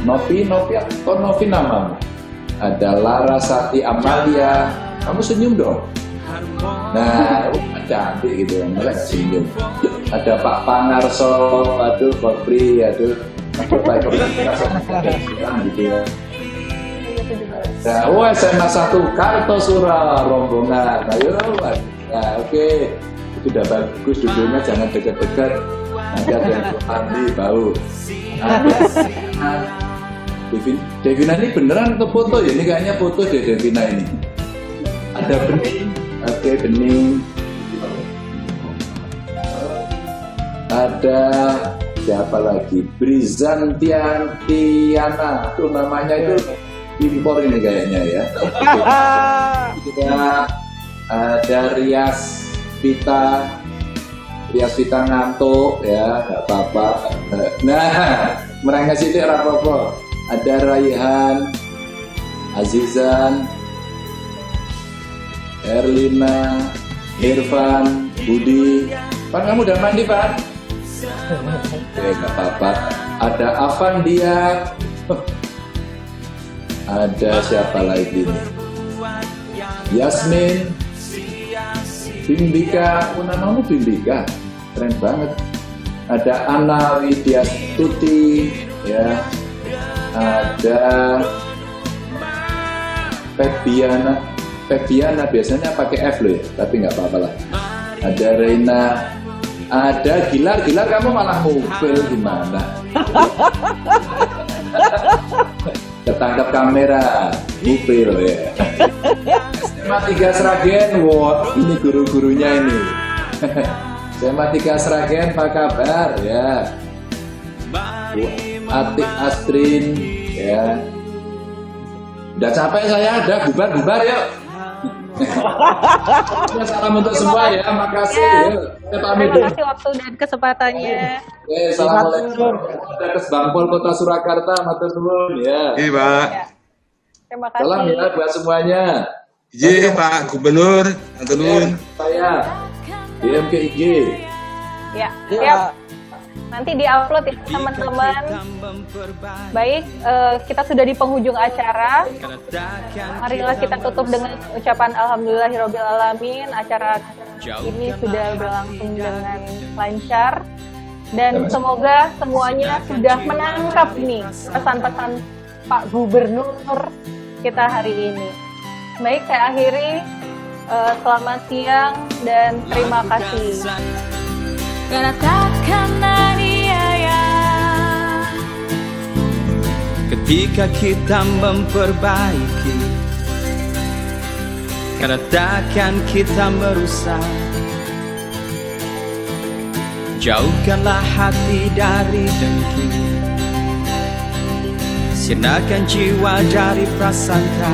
atau Novi namamu. Ada Larasati Amalia, kamu senyum dong. Nah, cantik gitu, mereka senyum. Ada Pak Pangarso, aduh Kopri, aduh Pak gitu ya. Nah, SMA 1 Kartosura rombongan. Ayo, nah, oke. Itu udah bagus, duduknya jangan dekat-dekat. Nanti ada yang mandi bau. Devina ini beneran atau foto ya? Ini kayaknya foto deh Devina ini. Ada Bening. Oke, Bening. Ada siapa lagi? Brizantiana. Itu namanya itu impor ini kayaknya ya. Ada Rias Vita ngantuk ya, nggak apa-apa. Nah, mereka sih apa-apa. Ada Raihan, Azizan, Erlina, Irfan, Budi. Pan, kamu udah mandi, Pan? Oke, nggak apa-apa. Ada Avandia. Ada siapa lagi nih? Yasmin, Bimbika, namamu Bimbika, keren banget. Ada Ana Widya Tuti, ya. Ada Febiana biasanya pakai F loh ya, tapi nggak apa-apa lah. Ada Reina, ada Gilar, kamu malah mobil gimana? Ketangkap kamera, mobil ya. SMA 3 Sragen, wow, ini guru-gurunya ini. SMA 3 Sragen, apa kabar ya? Atik Astrin, ya. Udah capek saya, udah bubar yuk. Salam untuk semua ya, makasih. Terima kasih waktu dan kesempatannya. Assalamualaikum. Ada ke Bangpol Kota Surakarta, matur nuwun ya. Iya Pak. Terima kasih. Salam ya buat semuanya. Iya Pak Gubernur, matur nuwun. Saya BMKIG. Ya, siap. Nanti diupload ya teman-teman. Baik, kita sudah di penghujung acara. Marilah kita tutup dengan ucapan alhamdulillahirobbilalamin. Acara ini sudah berlangsung dengan lancar dan semoga semuanya sudah menangkap nih pesan-pesan Pak Gubernur kita hari ini. Baik, saya akhiri. Selamat siang dan terima kasih. Katakan aniaya ketika kita memperbaiki, karena takkan kita merusak. Jauhkanlah hati dari dengki, sirnakan jiwa dari prasangka.